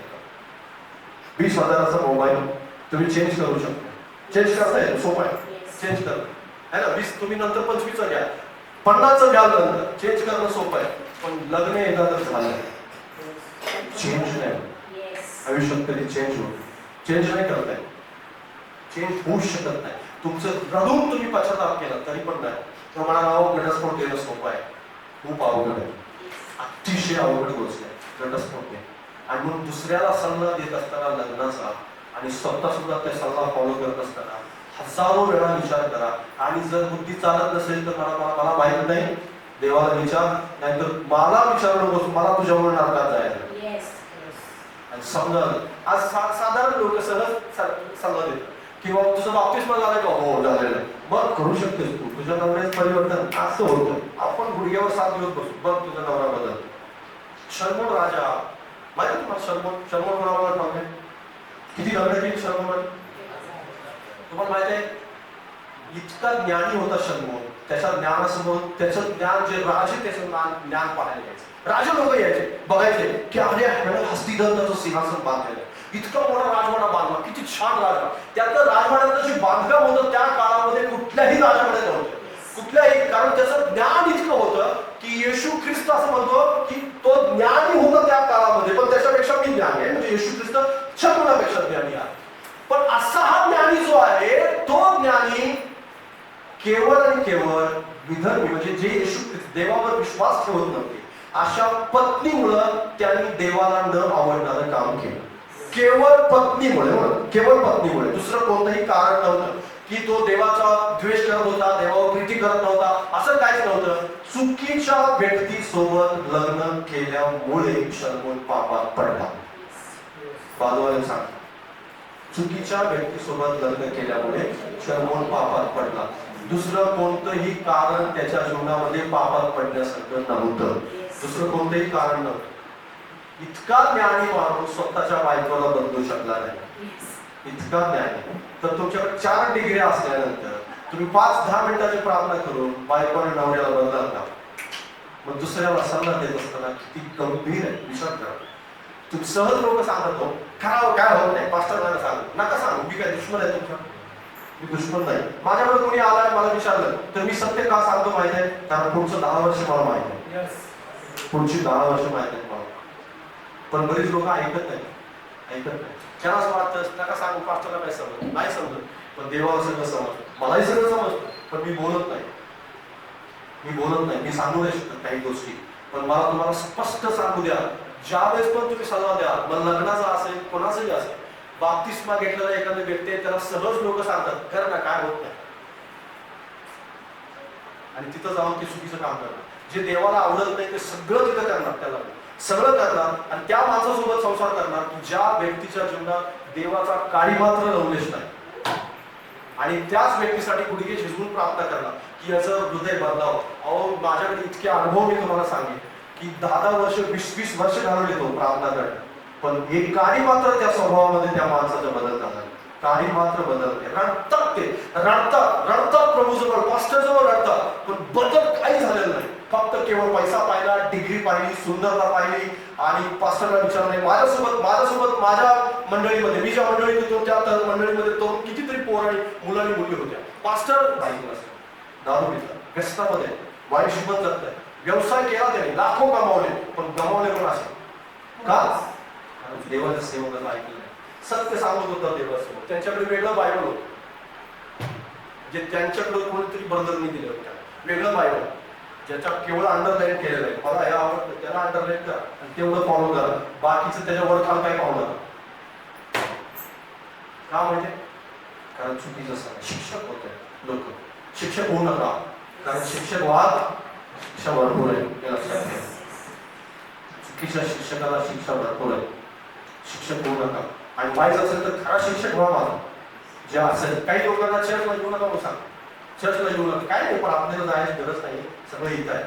20,000चा मोबाईल तुम्ही चेंज करू शकता. चेंज करता येईल, सोपं आहे चेंज करणं है ना. 20 तुम्ही नंतर 25चा घ्या, 50चं घ्या, नंतर चेंज करणं सोपं आहे. पण लग्न एकदा तर झालं, चेंज नाही आयुष्यात कधी चेंज नाही करता येत, चेंज होऊ शकत नाही. तुमचं रडून तुम्ही पश्चाताप केला तरी पण नाही. तुम्हाला नाव घटस्फोट देणं सोपं आहे, खूप अवघड आहे, अतिशय अवघड गोष्ट आहे घटस्फोट देणं. आणि मग दुसऱ्याला सल्ला देत असताना लग्नाचा आणि स्वतः सुद्धा ते सल्ला फॉलो करत असताना हजारो वेळा विचार करा. आणि जर बुद्धी चालत नसेल तर मला माहित नाही, देवाला विचार, नाहीतर मला विचारू नकोस, मला तुझ्यामुळे नरकात जायचं. आणि समजा आज साधारण लोक सहज सल्ला देतात किंवा तुझं बाप्तिस्मा झालं का? हो झालेलं. मग करू शकतेस तू, तुझ्या नवऱ्याचं परिवर्तन असं होतं. आपण गुडघ्यावर 7 दिवस बसू, बघ तुझा नवरा बदल. शर्मोन राजा माहिती तुम्हाला? शर्मोन कोणाला किती लग्न केली शलोमोन? तुम्हाला माहित आहे इतका ज्ञानी होता शलोमोन. त्याच्या ज्ञानासमोर त्याचं ज्ञान जे राजे त्याचं ज्ञान पाहायला यायचं. राजे लोक यायचे बघायचे की अरे हस्तिदंताचं सिंहासन बांधलेलं, इतका मोठा राजवाडा बांधला, किती छान राजवाडा. त्यातलं राजवाड्याचं जे बांधकाम होतं त्या काळामध्ये कुठल्याही राजवाड्यात नव्हतं, कुठल्याही. कारण त्याचं ज्ञान इतकं होतं की येशू ख्रिस्त असं म्हणतो की तो ज्ञानी होता त्या काळामध्ये, पण त्याच्यापेक्षा मी ज्ञानी आहे. म्हणजे येशू ख्रिस्त शंभरापेक्षा ज्ञानी आहे. पण असा हा ज्ञानी जो आहे तो ज्ञानी केवळ आणि केवळ विधर्मी म्हणजे जे येशू देवावर विश्वास ठेवत नव्हते अशा पत्नीमुळं त्यांनी देवाला न आवडणारं काम केलं. केवळ पत्नीमुळे दुसरं कोणतंही कारण नव्हतं की तो देवाचा द्वेष करत होता, देवावर प्रीती करत नव्हता, असं काहीच नव्हतं. चुकीच्या व्यक्तीसोबत लग्न केल्यामुळे शलोमोन पापात पडला. बाजूला सांग, चुकीच्या व्यक्तीसोबत लग्न केल्यामुळे शलोमोन पापात पडला. दुसरं कोणतंही कारण त्याच्या जीवनामध्ये पापात पडण्यासारखं नव्हतं. दुसरं कोणतंही कारण नव्हतं. इतका ज्ञानी माणूस स्वतःच्या बायकोला बदलू शकला नाही. इतका ज्ञानी. तर तुमच्याकडे 4 डिग्री असल्यानंतर तुम्ही 5-10 मिनिटाची प्रार्थना करून बायकोने नवऱ्याला बदलाल का? मग दुसऱ्याला सल्ला देत असताना किती गंभीर आहे विचार करा. तुम्ही सहज लोक सांगत हो काय होत नाही, पास्टर मला सांगू नका सांगू, मी काय दुश्मन आहे तुमचा? मी दुश्मन नाही. माझ्याकडे कोणी आलाय मला विचारलं तर मी सत्य का सांगतो माहिती आहे? कारण पुढचं 10 वर्ष मला माहिती आहे, पुढची 10 वर्ष माहिती आहे मला. पण बरीच लोक ऐकत नाही. त्यांना असं वाटतं नका सांगू, पास्टरला काय समजत नाही, समजत. पण देवाला सगळं समजतं, मलाही सगळं समजतं, पण मी बोलत नाही. मी सांगू नाही शकत काही गोष्टी. पण मला तुम्हाला स्पष्ट सांगू द्या, ज्यावेळेस पण तुम्ही सल्ला द्या, मग लग्नाचा असेल कोणाचाही असेल, बाप्तिस्मा घेतलेला एखादा व्यक्ती आहे त्याला सहज लोक सांगतात कर ना, काय होत नाही. आणि तिथं जाऊन ते चुकीचं काम करणार. जे देवाला आवडत नाही ते सगळं तिथं करणार, त्याला सगळं करणार आणि त्या माणसासोबत संसार करणार की ज्या व्यक्तीच्या जीवनात देवाचा काळी मात्र लवलेश नाही. आणि त्याच व्यक्तीसाठी गुडघे झिजवून प्रार्थना करणार की याचं हृदय बदलावं. अहो माझ्याकडे इतके अनुभव मी तुम्हाला सांगेन की 10-10 वर्ष 20-20 वर्ष घालवले तो प्रार्थना करणे, पण एक काळी मात्र त्या स्वभावामध्ये त्या माणसाचा बदल झाला. काळी मात्र बदलते. रडतात प्रभूजवळ, पास्टरजवळ रडतात, पण बदल काही झालेलं नाही. फक्त केवळ पैसा पाहिला, डिग्री पाहिली, सुंदरता पाहिली आणि पास्टरला विचारले. माझ्यासोबत माझ्या मंडळीमध्ये, मी ज्या मंडळीत होतो त्या मंडळीमध्ये तो कितीतरी पोर आणि मुलांनी मुली होत्या. पास्टर दारू पितात, व्यसनामध्ये वाईट श्रीमंत जात आहे, व्यवसाय केला त्याने, लाखो कमावले, पण गमावले पण असे का? कारण देवाच्या सेवकाला ऐकलं नाही, सत्य सांगत होता देवासमोर. त्यांच्याकडे वेगळं बायबल होतं, जे त्यांच्याकडे कोणीतरी बंधनी दिलं होतं, वेगळं बायबल ज्याच्या केवळ अंडरलाईन केलेलं आहे. मला हे आवडतं, त्याला अंडरलाईन करा आणि तेवढं फॉलो करा, बाकीचं त्याच्यावर खाल काही पाहू नका. का म्हणजे? कारण चुकीचं सांग. शिक्षक होते लोक, शिक्षक होऊ नका, कारण शिक्षक वाद शिक्षा भरपूर आहे. चुकीच्या शिक्षकाला शिक्षा भरपूर आहे. शिक्षक होऊ नका. आणि व्हायचं असेल तर खरा शिक्षक व्हा. माझा जे असेल, काही लोकांना चर्चला येऊ नका म्हणून सांग, चर्चला येऊ नका, काय नाही, पण आपल्याला जायची गरज नाही, सगळं इथं आहे.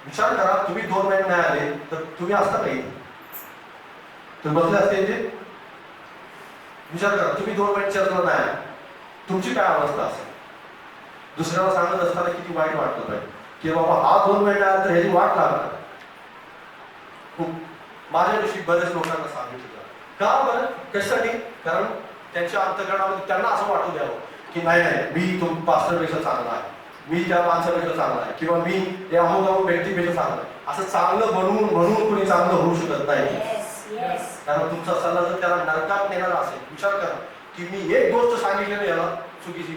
विचार करा, तुम्ही 2 महिने नाही आले तर तुम्ही असता काही, तुम्ही बसले असते इथे. विचार करा, तुम्ही 2 महिने चर्चला नाही आले, तुमची काय अवस्था असेल? दुसऱ्याला सांगत असताना किती वाईट वाटलं पाहिजे की बाबा हा 2 महिने आला तर ह्याची वाट लागणार. खूप माझ्याविषयी बरेच लोकांना सांगितलं. का बरं? कशासाठी? कारण त्यांच्या अंतःकरणामध्ये त्यांना असं वाटू द्यावं की नाही मी तो पास्टरपेक्षा चांगला आहे, मी त्या माणसापेक्षा चांगला आहे, किंवा मी या अमुक व्यक्तीपेक्षा चांगला आहे. असं चांगलं म्हणून कोणी चांगलं होऊ शकत नाही. कारण तुमचा सल्ला जर त्याला नरकात नेणारा असेल, विचार करा की मी एक गोष्ट सांगितली याला चुकीची,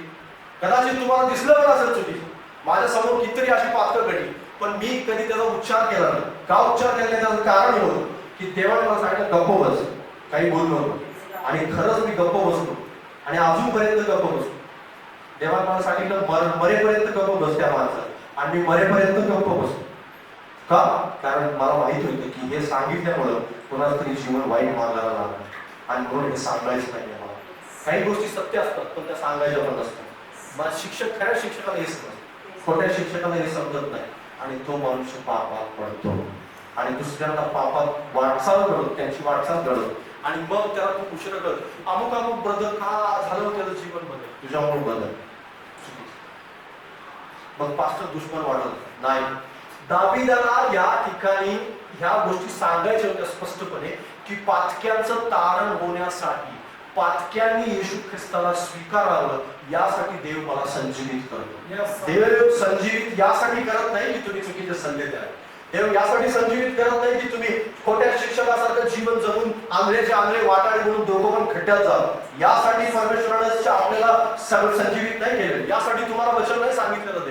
कदाचित तुम्हाला दिसलं पण असेल चुकीची, माझ्या समोर कितीतरी अशी पातळ घडली, पण मी कधी त्याचा उच्चार केला नाही. का उच्चार केला नाही? त्याचं कारण हे होतं की देवाने मला सांगितलं गप्प बस, काही बोललो नको. आणि खरंच मी गप्प बसलो आणि अजूनपर्यंत गप्प बसलो. देवाने मला सांगितलं मरेपर्यंत गप्प बस त्या माणसात, आणि मी मरेपर्यंत गप्प बसलो. का? कारण मला माहित होतं की हे सांगितल्यामुळं कोणाचं तरी जीवन वाईट मार्गाला लागलं, आणि म्हणून हे सांगायचं नाही मला. काही गोष्टी सत्य असतात पण त्या सांगायच्या पण नसतात. मग शिक्षक, खऱ्या शिक्षकाला हे समजतं, खोट्या शिक्षकाला हे समजत नाही, आणि तो मनुष्य पापात पडतो आणि दुसऱ्यांना पापात वाटचाल घडवतो, त्यांची वाटचाल घडवतो. आणि मग त्याला तू उशीर कर अमुक अमुक ब्रदर का झालं त्याचं जीवन बदल तुझ्यामुळे बदल. मग पास्टर दुश्मन वाढत नाही. दाविदाला या ठिकाणी ह्या गोष्टी सांगायच्या होत्या स्पष्टपणे की पातक्यांचं तारण होण्यासाठी पातक्यांनी येशू ख्रिस्ताला स्वीकारावं यासाठी देव मला संजीवित करतो. देव संजीवित यासाठी करत नाही की तुम्ही चुकीचे सल्ले द्या. देव यासाठी संजीवित करत नाही की तुम्ही खोट्या शिक्षकासारखं जीवन जगून आंधळेचे आंधळे वाटाळे म्हणून दोघं पण खड्ड्यात जाल. यासाठी परमेश्वराने आपल्याला संजीवित नाही केलं. यासाठी तुम्हाला वचन नाही सांगितलेलं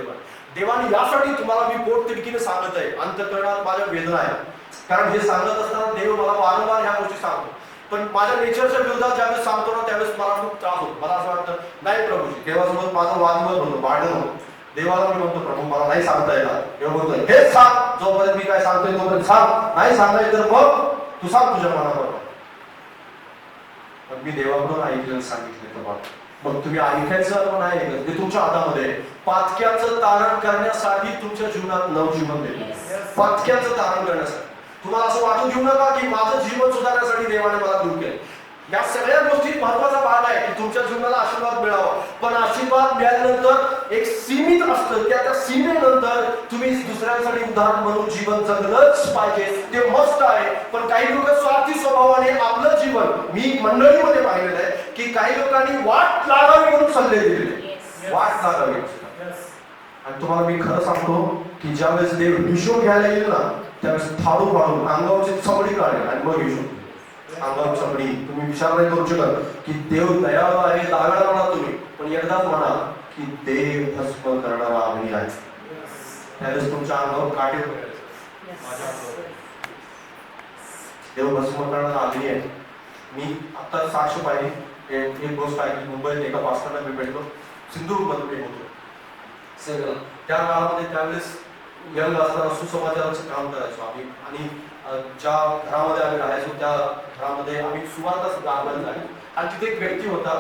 देवाने यासाठी तुम्हाला मी पोट तिडकीने सांगत आहे. अंतःकरणात माझ्या वेदना आहे. कारण हे सांगत असताना देव मला वारंवार ह्या गोष्टी सांगतो. पण माझ्या नेचरच्या विरोधात ज्यावेळेस सांगतो ना त्यावेळेस मला खूप त्रास होतो. मला असं वाटतं नाही प्रभूजी देवासोबत माझं वादविवाद होतो भांडण होतं. देवाला मी म्हणतो प्रभू मला नाही सांगता येणार. देव म्हणतो हेच सांग जोपर्यंत मी काय सांगतोय तोपर्यंत सांग. नाही सांगायचं तर मग तू सांग तुझ्या मनाबरोबर. पण मी देवाकडून ऐकलं सांगितलं तर मग तुम्ही ऐकायचं पण आहे ते तुमच्या हातामध्ये. पातक्याचं तारण करण्यासाठी तुमच्या जीवनात नवजीवन देतो. पातक्याचं तारण करण्यासाठी तुम्हाला असं वाटून घेऊ नका की माझं जीवन सुधारण्यासाठी देवाने मला दूर केलं. या सगळ्या गोष्टी महत्वाचा भाग आहे की तुमच्या जीवनाला आशीर्वाद मिळावा. पण आशीर्वाद मिळाल्यानंतर एक सीमित असतं. त्या सीमेनंतर तुम्ही दुसऱ्यांसाठी उदाहरण म्हणून जीवन जगलंच पाहिजे. ते मस्त आहे. पण काही लोक स्वार्थी स्वभावाने आपलं जीवन मी मंडळीमध्ये पाहिलेलं आहे की काही लोकांनी वाट लागावी म्हणून सल्ले दिलेले. वाट लागावी. आणि तुम्हाला मी खरं सांगतो की ज्यावेळेस देव हिशोब घ्यायला येईल ना त्यावेळेस थाळू फाडून अंगावरची चमडी काढेल आणि मग हिशोब. अंगावर चमडी तुम्ही विचार नाही करू शकत की देव दयाळू आहे. दहावेळा म्हणा तुम्ही पण एकदाच म्हणा की देव भस्म करणारा अग्नी आहे. त्यावेळेस तुमच्या अंगावर काटे माझ्या अंगावर देव भस्म करणारा अग्नी आहे. मी आता साक्ष पाहिली एक गोष्ट आहे की मुंबईत एका पास्टरला मी भेटलो. सिंधुदुर्गमध्ये मी होतो सगळं त्या काळामध्ये. त्यावेळेस यंग असताना सुसमाचाराचं काम करायचो आम्ही. आणि ज्या घरामध्ये आम्ही राहायचो त्या घरामध्ये आम्ही सुवार्ता दाखवायला झाली. आणि तिथे एक व्यक्ती होता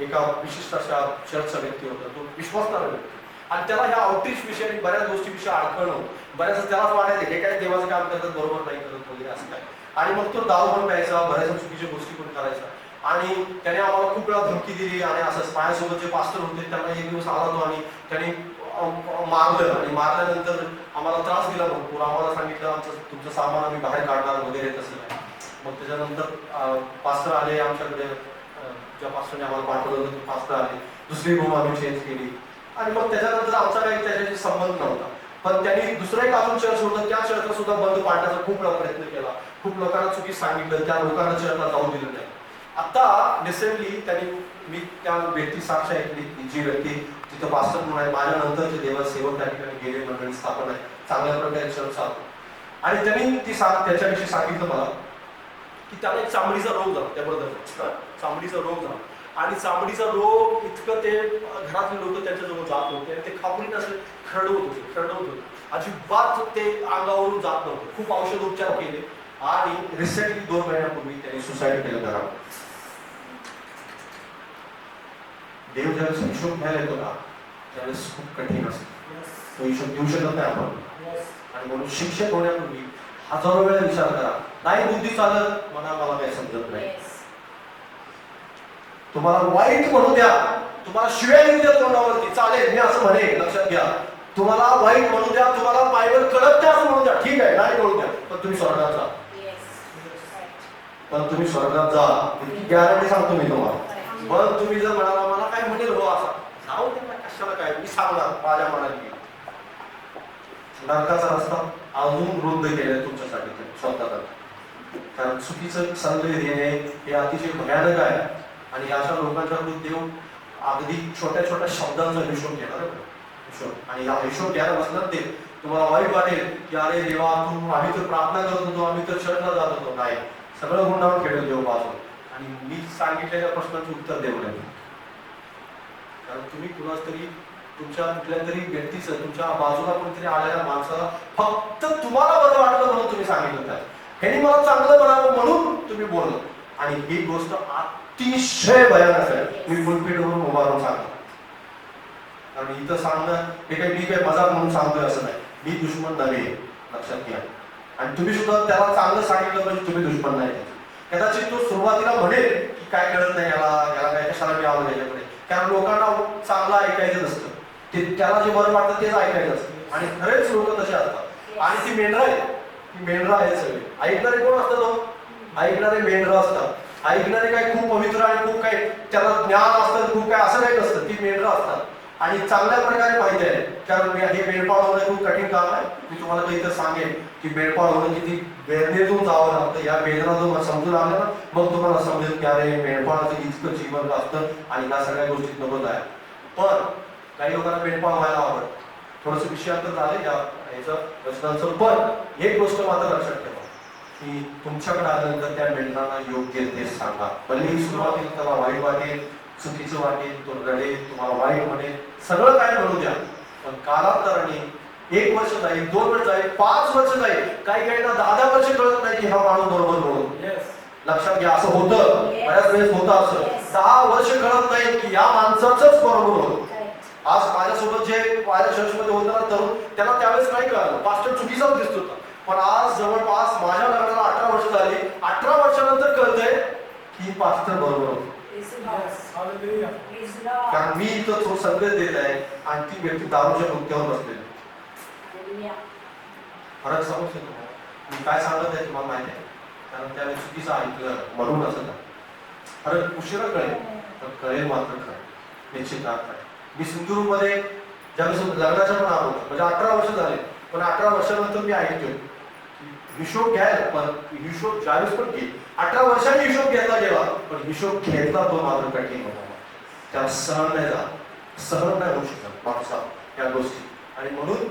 एका विशिष्ट अशा चर्चचा व्यक्ती होता. तो विश्वासणारा व्यक्ती. आणि त्याला ह्या आउटरीच विषयी बऱ्याच गोष्टीविषयी अडकणं बऱ्याच त्यालाच वाटायचं हे काय देवाचं काम करतात बरोबर नाही करत वगैरे असं काय. आणि मग तो दारू पण प्यायचा बऱ्याच चुकीच्या गोष्टी पण करायचा. आणि त्याने आम्हाला खूप वेळा धमकी दिली. आणि असं माझ्यासोबत जे पास्टर होते त्यांना एक दिवस आला तो आणि त्याने मारलं. आणि मारल्यानंतर आम्हाला त्रास दिला भरपूर. आम्हाला सांगितलं आमचं तुमचं सामान आम्ही बाहेर काढणार वगैरे तसं काय. मग त्याच्यानंतर पास्टर आले आमच्याकडे. ज्या पास्टरने आम्हाला पाठवलं होतं पास्टर आले. दुसरी रूम आम्ही चेंज केली. आणि मग त्याच्यानंतर आमचा काही त्याच्याशी संबंध नव्हता. पण त्यांनी दुसरं एक अजून चर्च होतं त्या चर्चला सुद्धा बंद पाडण्याचा खूप वेळा प्रयत्न केला. खूप लोकांना चुकी सांगितलं. त्या लोकांना चर्चला जाऊ दिलं नाही. आता रिसेंटली त्यांनी मी त्या व्यक्ती साक्ष ऐकली जी व्यक्ती तिथं पास्टर म्हणून आहे. माझ्या नंतरचे देवा सेवक त्या ठिकाणी गेले मंडळी स्थापन आहे. चांगल्या प्रकारे चर्च चालतो. आणि त्यांनी त्याच्याविषयी सांगितलं मला की त्याला एक चामडीचा रोग झाला. त्या ब्रदरला चामडीचा रोग झाला. आणि चामडीचा रोग इतकं ते घरातले लोक त्याच्याजवळ जात होते. आणि ते खापरीने असं खरडवत होते. अजिबात ते अंगावरून जात नव्हतं. खूप औषधोपचार केले. आणि रिसेंटली 2 महिन्यापूर्वी त्यांनी सुसाईड केलं घरावर. देव ज्यावेळेस हिशोब घ्यायला येतो ना त्यावेळेस खूप कठीण असतं. तो हिशोब देऊ शकत नाही आपण. आणि म्हणून शिक्षक होण्यापूर्वी हजारो वेळा विचार करा. नाही बुद्धी चालत मला काही समजत नाही. तुम्हाला वाईट म्हणू द्या. तुम्हाला शिव्या येऊ द्या तोंडावरती चालेल मी असं म्हणे लक्षात घ्या. तुम्हाला वाईट म्हणू द्या. तुम्हाला बायबल कळत द्या असं म्हणू द्या ठीक आहे नाही म्हणू द्या. पण तुम्ही स्वर्गात जा. पण तुम्ही स्वर्गात जा इतकी गॅरंटी सांगतो मी तुम्हाला. पण तुम्ही जर म्हणाला मला काय म्हणेल हो असा जाऊ दे कशाला काय मी सांगणार माझ्या मनाने. नरकाचा रस्ता अजून रुंद केलाय तुमच्यासाठी स्वतःला. कारण चुकीचं सल्ले देणे हे अतिशय भयानक आहे. आणि अशा लोकांच्याकडून देव अगदी छोट्या छोट्या शब्दांचा हिशोब घेणार हिशोब. आणि हा हिशोब घ्यायला बसणार ते तुम्हाला वाईट वाटेल की अरे देवा आम्ही तर प्रार्थना करत होतो आम्ही तर चर्चला जात होतो. नाही सगळं गुंडाळून खेळेल देव बाजू. आणि मी सांगितलेल्या प्रश्नाचं उत्तर देऊ नये. कारण तुम्ही कुणाच तरी तुमच्या कुठल्या तरी व्यक्तीचं तुमच्या बाजूला कोणतरी आलेल्या माणसाला फक्त तुम्हाला बरं वाटलं म्हणून तुम्ही सांगितलं काय ह्यानी मला चांगलं बनावं म्हणून तुम्ही बोललं. आणि ही गोष्ट अतिशय भयानक आहे. मी फुलपीठवरून उभा राहून सांगतो. आणि इथं सांगणं हे काही मी काही मजाक म्हणून सांगतोय असं नाही. मी दुश्मन नव्हे लक्षात घ्या. आणि तुम्ही सुद्धा त्याला चांगलं सांगितलं म्हणजे तुम्ही दुश्मन नाही. कदाचित तो सुरुवातीला म्हणेल की काय कळत नाही याला, याला काय कशाला मी आलो याच्याकडे, कारण लोकांना चांगलं ऐकायचं नसतं, ते त्याला जे बरं वाटतं तेच ऐकायचं असतं. आणि खरेच लोक तसे असतात. आणि ती मेंढरं आहे, ती मेंढरं आहेत सगळे. ऐकणारे कोण असतात तो? ऐकणारे मेंढरं असतात. ऐकणारे काय खूप पवित्र आणि खूप काय त्याला ज्ञान असतं, खूप काय असं काही नसतं, ती मेंढरं असतात. आणि चांगल्या प्रकारे माहिती आहे, कारण हे मेंढपाळ होणं खूप कठीण काम आहे. मी तुम्हाला काही तर सांगेन की मेंढपाळ होणं किती वेदनेतून जावं लागतं. या वेदना जो समजून आल्या ना, मग तुम्हाला समजेल की अरे मेंढपाळाचं इतकं जीवन असतं आणि ह्या सगळ्या गोष्टी नको आहे. पण काही लोकांना मेंढपाळ व्हायला आवडतं. थोडंसं विषयांतर झालं या ह्याचं वचनांचं. पण एक गोष्ट मात्र लक्षात ठेवा की तुमच्याकडे आल्यानंतर त्या मेंढरांना योग्य ते सांगा. भले सुरुवातीला त्याला वाईट वाटेल, चुकीचं वाटेल, तो रडेल, तुम्हाला वाईट म्हणेल, सगळं काय म्हणू द्या. पण कालांतराने 1 वर्ष जाईल, 2 वर्ष जाईल, 5 वर्ष जाईल, काही काहींना 10 वर्ष कळत नाही की हा माणूस बरोबर बोलतो. लक्षात घ्या, असं होतं, बऱ्याच वेळेस होतं असं. 10 वर्ष कळत नाही की या माणसाचंच बरोबर होतं. आज माझ्यासोबत जे माझ्या चर्चमध्ये होतं ना तरुण, त्याला त्यावेळेस नाही कळालं, पास्टर चुकीचाच दिसत होता. पण आज जवळपास माझ्या लग्नाला 18 वर्ष झाली, 18 वर्षानंतर कळतंय की पास्टर बरोबर होतं. कारण मी इथं तो संदेश देत आहे आणि ती व्यक्ती दारूच्या डोक्यावर बसलेली. फरक समजतो तुम्हाला? मी काय सांगत आहे तुम्हाला माहिती आहे, कारण त्याने चुकीचं ऐकलं म्हणून असं झालं. फरक उशिरा कळेल, पण कळेल मात्र खरं, निश्चित अर्थ आहे. मी सिंधुदुर्गमध्ये ज्यावेळेस लग्नाच्या पण आलो, म्हणजे 18 वर्ष झाले, पण 18 वर्षानंतर मी ऐकतोय हिशोब घ्यायला, पण हिशोब ज्यावेळेस पण घे, 18 वर्षांनी हिशोब घेतला गेला, पण हिशोब घेतला तो मात्र कठीण होता. त्याला सहन नाही झाला, सहन नाही होऊ शकत माणसा या गोष्टी. आणि म्हणून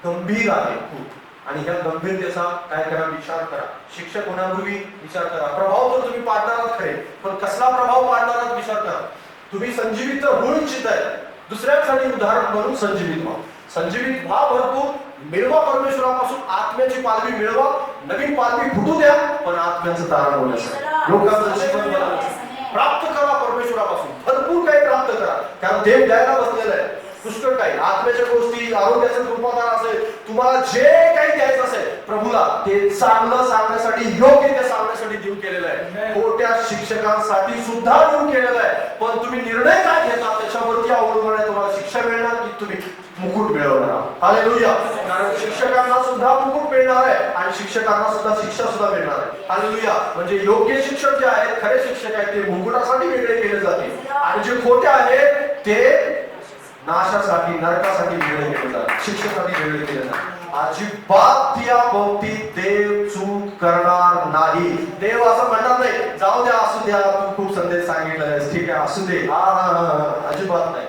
गंभीर आहे खूप. आणि ह्या गंभीरतेचा काय करा, विचार करा. शिक्षक होण्यापूर्वी विचार करा. प्रभाव तर तुम्ही पाडणारात खरे, पण कसला प्रभाव पाडणारात विचार करा. तुम्ही संजीवित तर होऊ इच्छित आहे, दुसऱ्यांसाठी उदाहरण म्हणून संजीवित व्हा. संजीवित व्हा, भरपूर मिळवा परमेश्वरापासून, आत्म्याची पालवी मिळवा, नवीन पालवी फुटू द्या, पण आत्म्याचं तारण होण्यासाठी लोकांचं जीवन प्राप्त करा. परमेश्वरापासून भरपूर काही प्राप्त करा, कारण देव द्यायला बसलेलं आहे. पुष्कळ काही आत्म्याच्या गोष्टी, आरोग्याचं कृपादान असेल, तुम्हाला जे काही द्यायचं असेल प्रभूला, ते चांगलं सांगण्यासाठी, योग्य ते सांगण्यासाठी देव केलेलं आहे. खोट्या शिक्षकांसाठी सुद्धा देव केलेलं आहे. पण तुम्ही निर्णय काय घेता त्याच्यावरती अवलंबून आहे तुम्हाला शिक्षा मिळणार की तुम्ही मुकुट मिळवणार. हालेलुया. कारण शिक्षकांना सुद्धा मुकुट मिळणार आहे आणि शिक्षकांना सुद्धा शिक्षा सुद्धा मिळणार आहे. हालेलुया. म्हणजे योग्य शिक्षक जे आहेत, खरे शिक्षक आहेत, ते मुकुटासाठी वेगळे केले जाते आणि जे खोटे आहेत ते नाशासाठी, नरकासाठी वेगळे केले जातात, शिक्षेसाठी वेगळे केले जातात. अजिबात या बाबतीत देव चूक करणार नाही. देव असं म्हणणार नाही जाऊ द्या, असू द्या, तू खूप संदेश सांगितलाय, ठीक आहे असू दे, अजिबात नाही.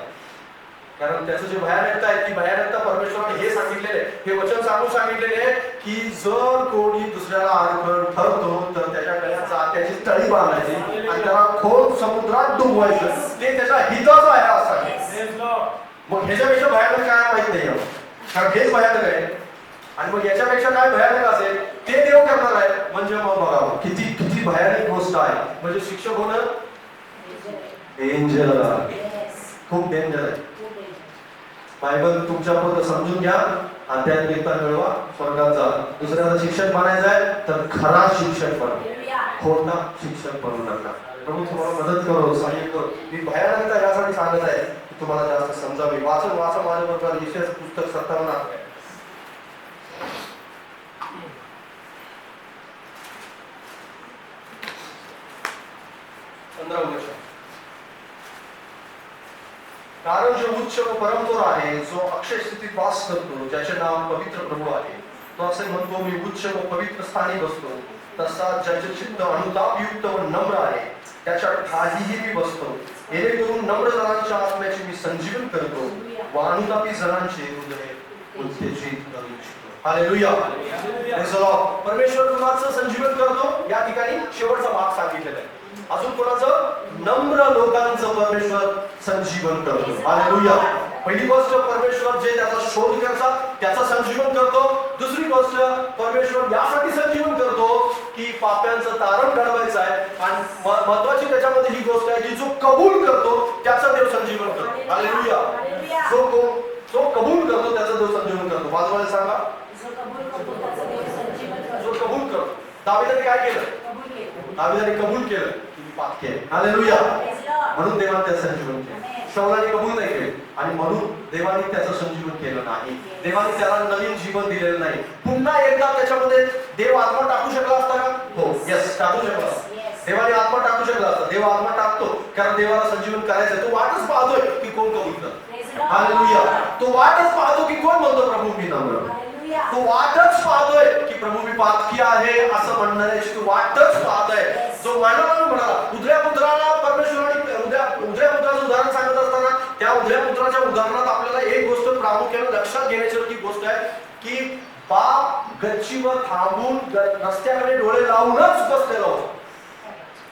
कारण त्याचं जे भयानकता आहे, ती भयानकता परमेश्वराने हे सांगितलेले, हे वचन सांगितलेले आहे की जर कोणी दुसऱ्याला अडखळ ठरतो तर त्याच्या गळ्यात त्याची तळी बांधायची आणि त्याला खोल समुद्रात डुबवायचं. ते त्याच्या हिताचं आहे असं. मग ह्याच्यापेक्षा भयानक काय माहित नाही, कारण हेच भयानक आहे. आणि मग याच्यापेक्षा काय भयानक असेल ते देव करणार आहे. म्हणजे मग बघा किती किती भयानक गोष्ट आहे. म्हणजे शिक्षक होणं डेंजर आहे, खूप डेंजर आहे. बायबल तुमच्यापर्यंत समजून घ्या, आध्यात्मिकता मिळवा, स्वर्गात जा. दुसऱ्याचा शिक्षक बनायचं आहे तर खरा शिक्षक बना, खोटा शिक्षक बनू नका. प्रभू तुम्हाला मदत करो, सहाय्य करो. मी भयानकता यासाठी सांगत आहे की तुम्हाला जास्त समजावी. वाचा माझ्या बरोबर विशेष पुस्तक 57 15 वर्ष. कारण जो उच्च व परमतोर आहे, जो अक्षय स्थितीत वास करतो, ज्याचे नाव पवित्र प्रभू आहे, तो असे म्हणतो मी उच्च व पवित्र स्थानी बसतो. तसा ज्याचे चित्त अनुतापयुक्त व नम्र आहे, त्याच्या ठाईही मी बसतो. जेणेकरून नम्र जनांच्या आत्म्याची मी संजीवन करतो व अनुतापी जनांचे हृदय उत्तेजित करू इच्छितो. हालेलुया. परमेश्वर कुणाचं संजीवन करतो, या ठिकाणी शेवटचा भाग सांगितलेला आहे. अजून कोणाचं? नम्र लोकांचं परमेश्वर संजीवन करतो. हालेलुया. पहिली गोष्ट परमेश्वर जे त्याचा शोध करतात त्याचा संजीवन करतो. दुसरी गोष्ट परमेश्वर यासाठी संजीवन करतो की पाप्यांचं तारण घडवायचं आहे. आणि महत्वाची त्याच्यामध्ये ही गोष्ट आहे की जो कबूल करतो त्याचा देव संजीवन करतो. हालेलुया. जो कबूल करतो त्याचा देव संजीवन करतो. बाजूला सांगा, दाविदाने काय केलं? कबूल केलं. दाविदाने कबूल केलं की मी पाप केले. हालेलुया. Praise the Lord. म्हणून देवाने त्याचं संजीवन केलं. Amen. शौलाने कबूल नाही केले आणि म्हणून देवाने त्याचं संजीवन केलं नाही. देवाने त्याला नवीन जीवन दिलेलं नाही. पुन्हा एकदा त्याच्यामध्ये देव आत्मा टाकू शकला असता का? हो, यस, टाकू शकला असता. Yes. देवाने आत्मा टाकू शकला असता. देव आत्मा टाकतो कारण देवाला संजीवन करायचं. तो वाटच पाहतोय की कोण कबूल करतं. Praise the Lord. हालेलुया. तो वाटच पाहतो की कोण म्हणतो प्रभू मी नम्र. Hallelujah. तो वाटच पाहतोय की प्रभू मी पातकी आहे असं म्हणणाऱ्याची तो वाटच पाहतोय. जो मानवाने म्हणाला उद्या पुत्राला परमेश्वराने उद्या पुत्राचं उदाहरण सांगत असताना त्या उद्या पुत्राच्या उदाहरणात आपल्याला एक गोष्ट प्रामुख्याने लक्षात घेण्याची गोष्ट आहे की बाप गच्चीवर थांबून रस्त्याकडे डोळे लावूनच बसलेला होता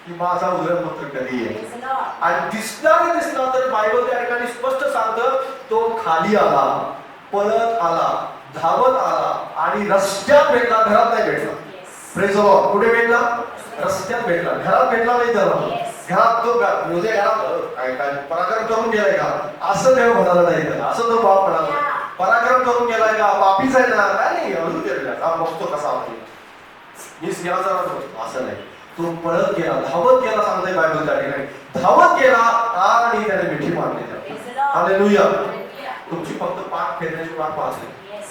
की माझा उद्या पुत्र कधी येईल. Praise the Lord. आणि दिसला तर बायबल त्या ठिकाणी स्पष्ट सांगतं तो खाली आला, पळत आला, धावत आला आणि रस्त्यात भेटला, घरात नाही भेटला. Yes. Praise the Lord. कुठे भेटला? रस्त्यात भेटला. घरात भेटला नाही त्याला. Yes. घरात तो उद्या घरात काय पराक्रम करून गेलाय का असं देव म्हणाला नाही त्याला. असं तो बाप म्हणाला पराक्रम करून गेलाय का पापीच आहे ना काय नाही अजून गेला का बघतो कसा आहे मी सिंहासनावर बसतो असं नाही. तो पळत गेला, धावत गेला सांगताय बायबल त्या ठिकाणी. धावत गेला आणि त्याने मिठी मारली त्याला. Praise the Lord. Hallelujah. Hallelujah. तुमची फक्त पाठ फेरण्याची वाट पाहते, Yes.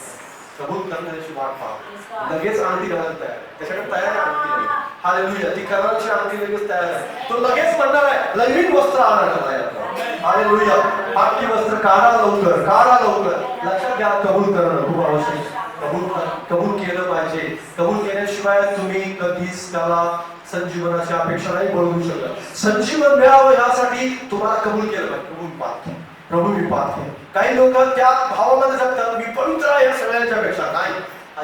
कबूल करण्याची वाट पाहते. Praise God. लगेच आणखी करायला तयार आहे. त्याच्याकडे तयार आहे. हालेलुया. ती करण्याची आणखी लगेच तयार आहे. तो लगेच म्हणणार आहे नवीन वस्त्र आणायला तयार आहे. हालेलुया. पाठी वस्त्र काढा लवकर, काढा लवकर. लक्षात घ्या कबूल करणं खूप आवश्यक आहे. कबूल केलं पाहिजे. कबूल केल्याशिवाय तुम्ही कधीच त्याला संजीवनाची अपेक्षा नाही बळवू शकत. संजीवन मिळावं यासाठी तुम्हाला कबूल केलं पाहिजे. प्रभू मी पाहतो, प्रभू मी पाहतो. काही लोक त्या भावामध्ये जगतात मी पवित्र आहे या सगळ्यांच्या पेक्षा नाही.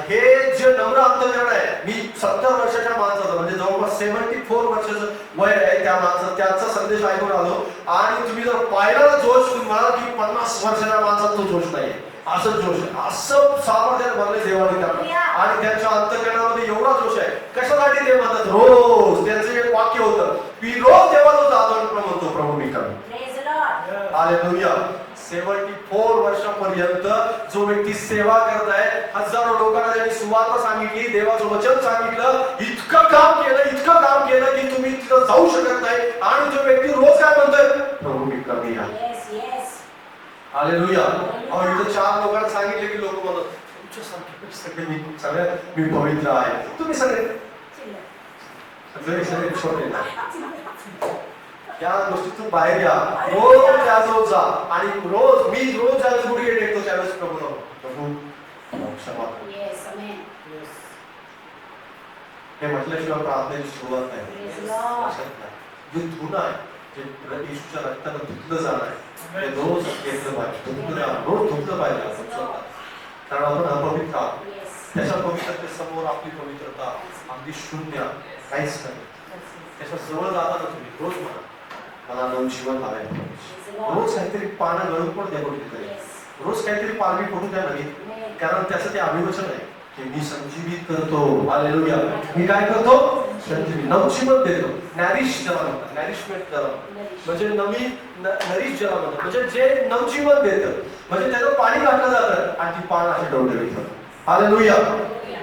हे जे नम्र अंतःकरण आहे मी 70 वर्षाच्या माणसाचं म्हणजे जवळपास 74 वर्षाचं वय आहे त्या माणसाचं त्याचा संदेश ऐकून आलो आणि तुम्ही जर पाहिला जोश तुम्ही म्हणाल की 50 वर्षाच्या माणसात तो जोश नाही असं जोश आहे. असं सामर्थ्याने भरले देवाने त्यांना आणि त्यांच्या अंतःकरणामध्ये एवढा जोश आहे. कशासाठी ते म्हणतात रोज त्यांचं एक वाक्य होतं मी रोज देवाला जातो म्हणतो प्रभू मी कमी. Praise the Lord. हालेलुया. 74 वर्षापर्यंत जो व्यक्ती सेवा करत आहे हजारो लोकांना त्यांनी सुवार्ता सांगितली, देवाचं वचन सांगितलं, इतकं काम केलं की तुम्ही तिथं जाऊ शकत नाही आणि जो व्यक्ती रोज काय म्हणतोय प्रभू मी कमी आहे. Yes, yes. हालेलुया. अहो इथं 4 लोकांना सांगितले की लोक म्हणतात तुमच्यासारखे सगळे मी पवित्र आहे. तुम्ही सगळे छोटे या गोष्टीतून बाहेर या. रोज त्याजवळ जा आणि मी रोज ज्यावेळेस गुडघे टेकतो त्यावेळेस प्रभू क्षमा कर. Yes, amen. हे म्हटल्याशिवाय प्रार्थनेची सुरुवात नाही. Praise the Lord. लक्षात घ्या. जे धुणं आहे जे येशूच्या रक्तानं धुतलं जाणार आहे ते रोज घेतलं पाहिजे. रोज धुतलं पाहिजे आपण स्वतः. कारण आपण अपवित्र आहोत. Yes. त्याच्या पवित्रतेसमोर आपली पवित्रता अगदी शून्य काहीच नाही. त्याच्या जवळ जाताना तुम्ही रोज म्हणा मला नवीन जीवन हवं आहे. रोज काहीतरी पानं गळून पण द्या कुठेतरी. Yes. रोज काहीतरी पालवी फोडू द्या नाही. Amen. कारण त्याचं ते अभिवचन आहे की मी संजीवित करतो. हालेलुया. मी काय करतो संजीवित नवजीवन देतो. नॅरिश ज्याला म्हणतात, नॅरिशमेंट ज्याला म्हणजे नरीश ज्याला म्हणतात म्हणजे जे नवजीवन देतं म्हणजे त्याचं पाणी घातलं जातं आणि ती पानं अशी डोळलेली ठेवतात. हालेलुया.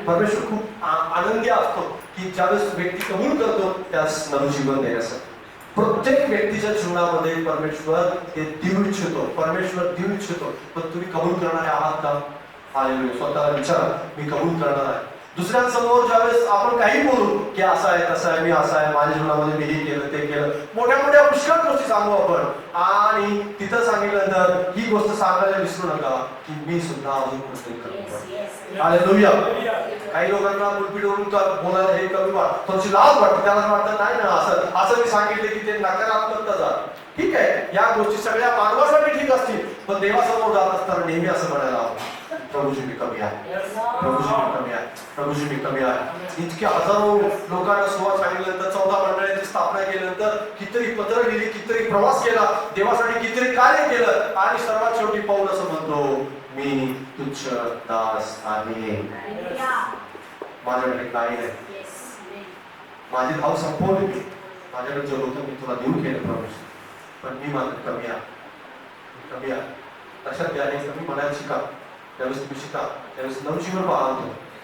परमेश्वर खूप आनंदी असतो की ज्यावेळेस व्यक्ती कबूल करतो त्यास नवजीवन देण्यासाठी. प्रत्येक व्यक्तीच्या जीवनामध्ये परमेश्वर ते देऊ इच्छितो. परमेश्वर देऊ इच्छितो. पण तुम्ही कबूल करणारे आहात का? हालेलुया. स्वतःला विचारा मी कबूल करणार आहे. दुसऱ्यांसमोर ज्यावेळेस आपण काही बोलू की असं आहे तसं आहे मी असं आहे माझ्या जीवनामध्ये मी हे केलं ते केलं मोठ्या मोठ्या पुष्कळ गोष्टी सांगू आपण आणि तिथं सांगितल्यानंतर ही गोष्ट सांगायला विसरू नका की मी सुद्धा अजून गोष्टी करतो. हालेलुया. काही लोकांना मुलपीडवरून बोलायला हे कमी वाटतं, थोडीशी लाज वाटते. त्याला वाटतं नाही ना असं मी सांगितलं की ते नकारात्मकता जाते. ठीक आहे या गोष्टी सगळ्या मानवासाठी ठीक असतील पण देवासमोर जात असताना नेहमी असं म्हणायला हवं प्रभूजी मी कमी आहे. प्रभूजी मी कमी आहे. प्रभूजी मी कमी आहे. इतके हजारो लोकांना सुवास सांगितल्यानंतर 14 मंडळांची स्थापना केल्यानंतर कितीतरी पत्र लिहिली, कितीतरी प्रवास केला, देवासाठी कितीतरी कार्य केलं आणि सर्वात शेवटी पाऊल असं म्हणतो मी तुच्छ दास आहे. माझ्याकडे काही नाही. माझी धाव संपवली मी. माझ्याकडे जे होतं मी तुला देऊ केलं प्रभू पण मी माझं कमी आहे. कमी आहे. लक्षात घ्या हे कमी म्हणायला शिका. त्यावेळेस तुम्ही शिका त्यावेळेस नवजीवन पहा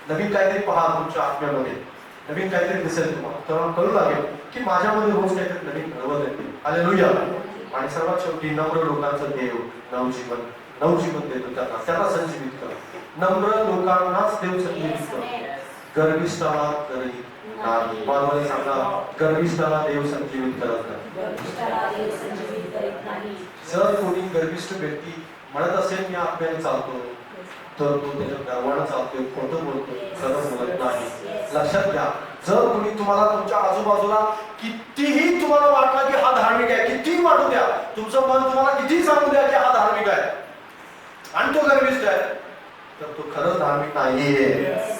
नवीन काहीतरी पहा तुमच्या आत्म्यामध्ये. नवीन काहीतरी दिसेल तुम्हाला, तेव्हा कळू लागेल की माझ्यामध्ये रोज काहीतरी नवीन घडवत येते. हालेलुया. आणि सर्वात शेवटी नम्र लोकांचं देव नवजीवन देतो त्यांना संजीवित करा. नम्र लोकांनाच देव संजीवित करतो, गर्विष्ठाला करत नाही. बाजूला सांगा, गर्विष्ठाला देव संजीवित करत नाही. जर कोणी गर्विष्ठ व्यक्ती म्हणत असेल मी आत्म्याने चालतो, तर तो त्याच्या गर्वानं चालतोय, खोटं बोलतो, खरं बोलत नाही. लक्षात घ्या, जर कोणी तुम्हाला तुमच्या आजूबाजूला कितीही तुम्हाला वाटला की हा धार्मिक आहे, कितीही वाटू द्या, तुमचं मन तुम्हाला कितीही सांगू द्या की हा धार्मिक आहे आणि तो गर्विष्ठ आहे, तर तो खरंच धार्मिक नाहीये.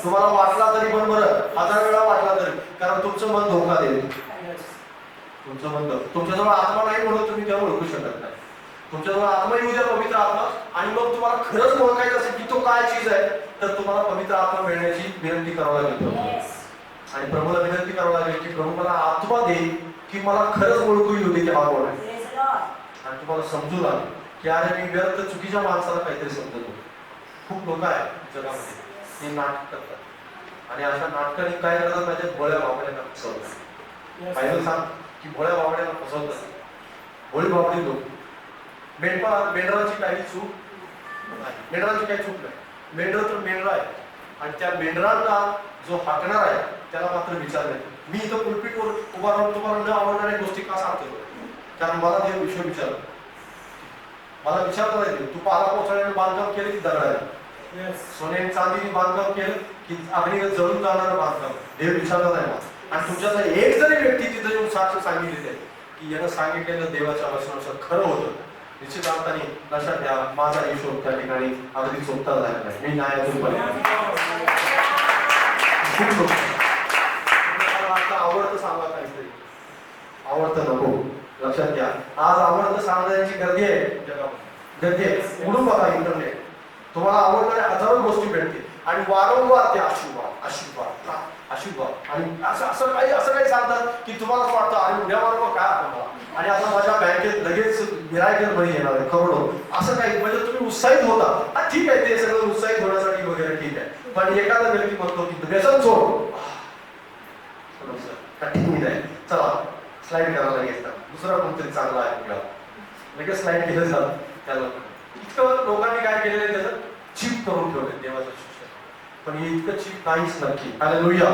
तुम्हाला वाटला तरी पण बरं, 1000 वेळा वाटला तरी, कारण तुमचं मन धोका देईल. तुमचं मन तुमच्याजवळ आत्मा नाही म्हणून तुम्ही त्याला ओळखू शकत नाही. तुमच्याजवळ आत्मा येऊ द्या, पवित्र आत्मा, आणि मग तुम्हाला खरंच ओळखायचं असेल की तो काय चीज आहे, तर तुम्हाला पवित्र आत्मा मिळण्याची विनंती करावी लागेल. आणि प्रभूला विनंती करावी लागेल की प्रभू मला आत्मा दे की मला खरंच ओळखू येऊ दे की हा कोण आहे. आणि तुम्हाला समजू लागेल की अरे मी व्यर्थ चुकीच्या माणसाला काहीतरी समजतो. खूप लोक आहेत जगामध्ये, ते नाटक करतात आणि अशा नाटकाने काय करतात, माझ्या भोळ्या बाबड्यांना फसवतात. पाहिलं सांग की भोळ्या बाबड्यांना फसवतात. भोळी बाबडी लोक. मेंढराची काही चूक नाही, मेंढराची काही चूक नाही. मेंढर तर मेंढरा आहे आणि त्या मेंढरांना जो हाकणार आहे त्याला मात्र विचार नाही. मी इथं पुलपीटवर उभा राहून तुम्हाला न आवडणाऱ्या गोष्टी का सांगतो, कारण मला ते विषय विचारलं. मला विचारलं नाही तू पाला पोचवण्याने बांधकाम केलं की दगड आहे, सोने चांदीने बांधकाम केलं की अग्नीला जळून जाणारं बांधकाम, देव विचारलं नाही मला. आणि तुमच्यातला एक जरी व्यक्ती तिथं येऊन साक्ष सांगितले आहे की यानं सांगितलेलं देवाच्या वचनानुसार खरं होतं, निश्चित अर्थाने लक्षात घ्या माझा हिशोब त्या ठिकाणी अगदी चोखता झाला नाही. मी न्यायातून आता आवडतं सांगा काहीतरी, आवडतं नको. लक्षात घ्या, आज आवडतं सांगण्याची गर्दी आहे जगामध्ये, गर्दी आहे. उडून बघा इंटरनेट, तुम्हाला आवडणाऱ्या हजारो गोष्टी भेटते आणि वारंवार ते आशीर्वाद आशीर्वाद आशीर्वाद आणि असं काही सांगतात की तुम्हाला वाटतं अरे उद्या बरोबर काय आपल्याला, आणि आता माझ्या बँकेत लगेच गिरायकर बरी येणार आहे करोडो, असं काही. म्हणजे तुम्ही उत्साहित होता, ठीक आहे, ते सगळं उत्साहित होण्यासाठी वगैरे ठीक आहे. पण एखादा व्यक्ती म्हणतो की व्यसन सोड, कठीण आहे, चला स्लाइड करायला घेतला, दुसरा कोणतरी चांगला आहे आपल्याला, लगेच स्लाइड केलं जातं त्याला. इतकं लोकांनी काय केलेलं आहे त्याचं चीप करून ठेवले देवाचं शिक्षण. पण हे इतकं चीप नाहीच नक्की. हालेलुया.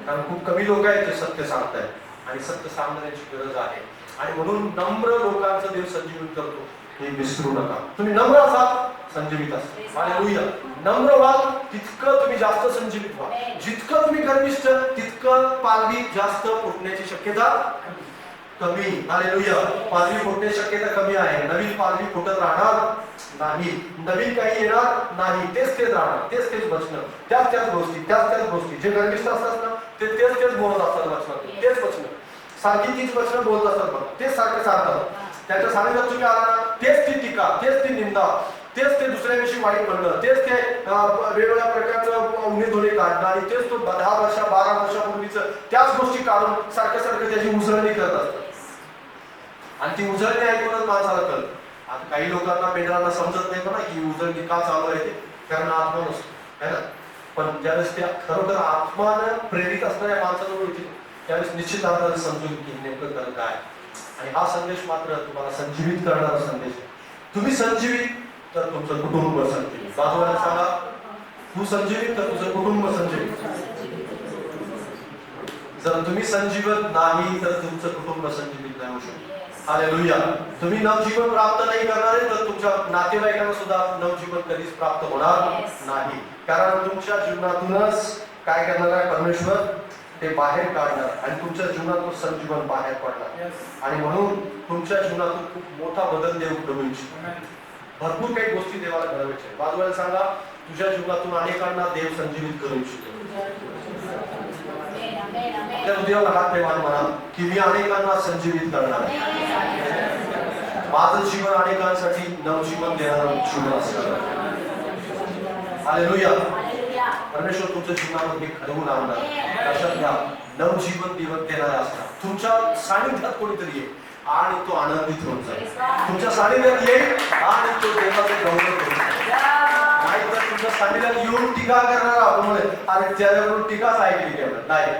कारण खूप कमी लोक आहेत जे सत्य सांगतायत आणि सत्य सांगण्याची गरज आहे. आणि म्हणून नम्र लोकांचं देव संजीवित करतो, हे विसरू नका. तुम्ही नम्र असाल, संजीवित असाल. हालेलुया. नम्र व्हाल तितकं तुम्ही जास्त संजीवित व्हाल. जितकं तुम्ही गर्विष्ठ तितकं पालवी जास्त फुटण्याची शक्यता कमी. हालेलुया. पालवी फुटण्याची शक्यता कमी आहे. नवीन पालवी फुटत राहणार नाही, नवीन काही येणार नाही, तेच राहणार, तेच वचन, त्याच गोष्टी. जे गर्विष्ठ असतात ना ते तेच बोलत असतात वचन, तेच वचन, सारखी तीच वचन बोलत असतात बघा, तेच सारखं सांगतात. त्याच्या सांगितलं तुम्ही आला ना, तेच ती टीका, तेच ती निंदा, तेच ते दुसऱ्याविषयी वाईट म्हणणं, तेच ते वेगवेगळ्या प्रकारचं उणीधुणी काढणं आणि तेच तो 10 वर्ष 12 वर्षापूर्वीचं त्याच गोष्टी काढून सारखं त्याची उजळणी करत असतात. आणि ती उजळणी ऐकूनच माणसाला कळतं. आता काही लोकांना मेंढरांना समजत नाही ना की उजळणी का चालू आहे ते, कारण आत्मा नसतो है ना. पण ज्यावेळेस त्या खरोखर आत्मानं प्रेरित असणाऱ्या माणसाजवळ येतील त्यावेळेस निश्चित आपल्याला समजून की नेमकं खरं काय. आणि हा संदेश मात्र तुम्हाला संजीवित करणारा संदेश आहे. तुम्ही संजीवित तर तुमचं कुटुंब संजीवित. बाजूला सांगा, तू संजीवित तर तुझं कुटुंब संजीवित. जर तुम्ही संजीवत नाही तर तुमचं कुटुंब संजीवित नाही होऊ शकत. हालेलुया. तुम्ही नवजीवन प्राप्त नाही करणारे तर तुमच्या नातेवाईकांना सुद्धा नवजीवन कधीच प्राप्त होणार नाही. कारण तुमच्या जीवनातूनच काय करणार आहे परमेश्वर, ते बाहेर काढणार आणि तुमच्या जीवनातून संजीवन बाहेर पडणार. आणि म्हणून तुमच्या जीवनातून खूप मोठा बदल देव घडवू इच्छितो. भरपूर काही गोष्टी देवाला घडवायच्या. बाजूला सांगा, तुझ्या जीवनातून अनेकांना देव संजीवित करू इच्छितो. त्या हृदयाला हात ठेवा आणि म्हणा की मी अनेकांना संजीवित करणार आहे. माझं जीवन अनेकांसाठी नवजीवन देणारं जीवन असणार. हालेलुया. परमेश्वर तुमच्या जीवनामध्ये घडवून आणणार. लक्षात घ्या, नवजीवन देणारा असणार. तुमच्या सानिध्यात कोणीतरी येईल आणि तो आनंदित होऊन जाईल. तुमच्या सानिध्यात येईल आणि तो देवाचे गौरव करेल. नाही तर तुमच्या सानिध्यात येऊन टीका करणारा आपण अरे त्याच्याकडून टीकाच ऐकली नाही.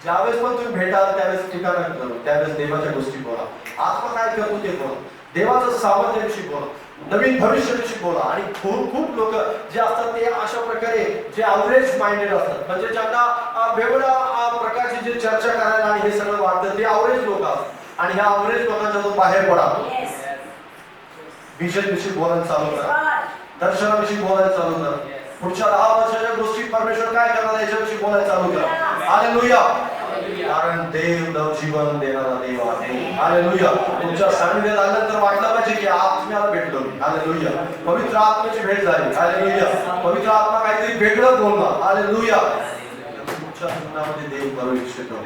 ज्यावेळेस पण तुम्ही भेटाल त्यावेळेस ठिकाणा करू, त्यावेळेस देवाच्या गोष्टी बोला. आत्मा काय करतो ते बोला, देवाचं सामर्थ्याविषयी बोला, नवीन भविष्याविषयी बोला. आणि खूप खूप लोक जे असतात ते अशा प्रकारे जे अवरेज माइंडेड असतात, म्हणजे ज्यांना वेगवेगळ्या प्रकारची जे चर्चा करायला आणि हे सगळं वाटतं ते अवरेज लोक असतात. आणि ह्या अवरेज लोकांचा तो बाहेर पडा, Yes. विषयाविषयी बोलायला चालू Yes, करा, God. दर्शनाविषयी बोलायला चालू करा, पुढच्या 10 वर्षाच्या गोष्टी परमेश्वर काय करणार याच्याविषयी बोलायला चालू करा. हालेलुया. कारण देव नवजीवन देणारा देव आहे. हालेलुया. तुमच्या सानिध्यात आल्यानंतर वाटलं पाहिजे की आत्म्याला भेटलो मी. हालेलुया. पवित्र आत्म्याची भेट झाली. हालेलुया. पवित्र आत्मा काहीतरी वेगळं बोलला. हालेलुया. तुमच्या जीवनामध्ये देव करू इच्छितो.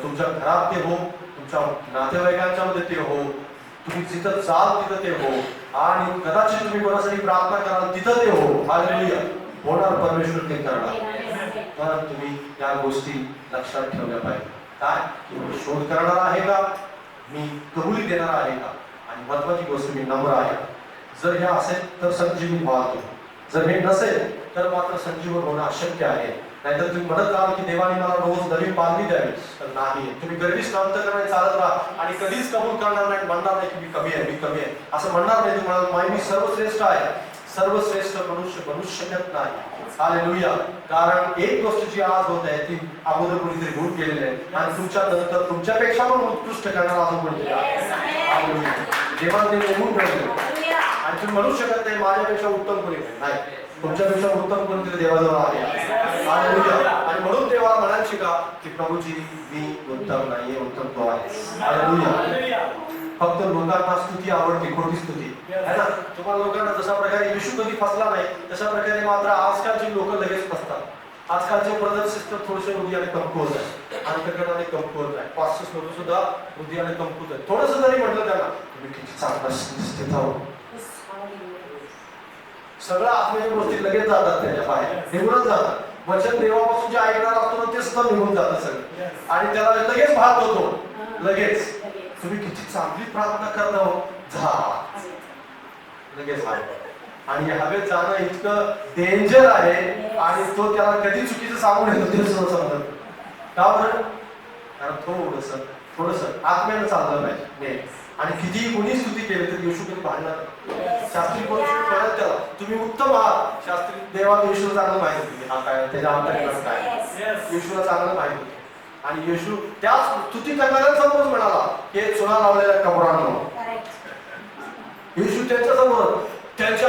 तुमच्या घरात ते हो, तुमच्या नातेवाईकांच्या मध्ये ते हो, तुम्ही जिथं चाल तिथं ते हो, आणि कदाचित तुम्ही कोणासाठी प्रार्थना कराल तिथं ते हो. हालेलुया. होणार, परमेश्वर ते करणार. तर तुम्ही या गोष्टी लक्षात ठेवल्या पाहिजे. काय तुम्ही शोध करणार आहे का, मी कबुली देणार आहे का, आणि महत्वाची गोष्ट मी नम्र आहे. जर हे असेल तर संजीवनी पाहतो, जर हे नसेल तर मात्र संजीवन होणं अशक्य आहे. नाहीतर तुम्ही म्हणत राहा की देवाने मला रोज नवीन बांधली द्यावी, तर नाही. तुम्ही गरिबीच अंतःकरणाने चालत राहा आणि कधीच कबूल करणार नाही, म्हणणार नाही की मी कमी आहे, मी कमी आहे, असं म्हणणार नाही. तुम्हाला मी सर्वश्रेष्ठ आहे. सर्वश्रेष्ठ मनुष्य बनू शकत नाही. हालेलुया. कारण एक गोष्ट जी आज होत आहे ती अगोदर कोणीतरी गुण केलेली आहे, आणि तुमच्या नंतर तुमच्यापेक्षा पण उत्कृष्ट करणार अजून कोणीतरी आहे. हालेलुया. देवाने ते नेमून ठेवले, आणि तुम्ही म्हणू शकत नाही माझ्यापेक्षा उत्तम कोणी नाही. तुमच्यापेक्षा उत्तम कोणीतरी देवाजवळ आहे. हालेलुया. आणि म्हणून देवाला म्हणायला शिका की प्रभूजी मी उत्तम नाहीये, उत्तम तो आहे. हालेलुया. फक्त लोकांना स्तुती आवडते, खोटी स्तुती है ना. तुम्हाला लोकांना जशा प्रकारे येशू कधी फसला नाही तशा प्रकारे मात्र आजकालची लोक लगेच फसतात. आजकालचे ब्रदर सिस्टर थोडेसे हृदयाने कमकुवत आहे, अंतःकरणाने कमकुवत आहे. पास्टर्स लोक सुद्धा हृदयाने कमकुवत आहे. थोडंसं जरी म्हटलं त्यांना तुम्ही किती चांगला स्थित आहोत, सगळ्या आत्म्याच्या गोष्टी लगेच जातात, त्याच्या बाहेर निघूनच जातात. वचन देवापासून जे ऐकणार असतो ना ते सुद्धा निघून जातं सगळं, आणि त्याला लगेच भाग होतो. लगेच तुम्ही किती चांगली प्रार्थना करता हो, लगेच भाग. आणि हवेत जाणं इतकं डेंजर आहे, आणि तो त्याला कधी चुकीचं सांगून येतो ते सुद्धा समजत. का बरं? कारण थोडस आत्म्यानं चाललं पाहिजे. आणि कितीही कोणी स्तुती केली तर येशू कधी भांडणार नाही. शास्त्री कळत त्याला तुम्ही उत्तम आहात. शास्त्री देवा येशूला चांगलं माहिती होती हा काय, त्याच्या अंतर्गत काय, येशूला चांगलं माहिती होतं. आणि येशू त्याच स्तुती करणाऱ्यांसमोरच म्हणाला की चुना लावलेल्या कबरांनो. येशू त्यांच्यासमोर त्यांच्या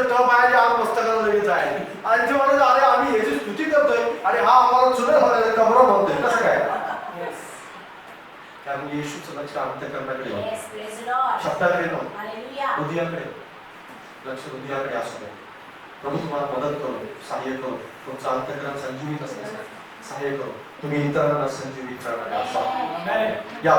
तळपायाच्या आग मस्तकाला लगेच आहे, आणि ते म्हणत अरे आम्ही याची स्तुती करतोय आणि हा आम्हाला चुना लावलेल्या कबरा म्हणतोय, कसं काय? कारण येशूचं लक्ष अंतःकरणाकडे होतं, शब्दाकडे नव्हतं, हृदयाकडे. लक्ष हृदयाकडे असू दे. प्रभू तुम्हाला मदत करू, सहाय्य करू, तुमचं अंतःकरण संजीवित असण्यासाठी सहाय्य करू. तुम्ही इतरांना संजीवित करणारे असाल. या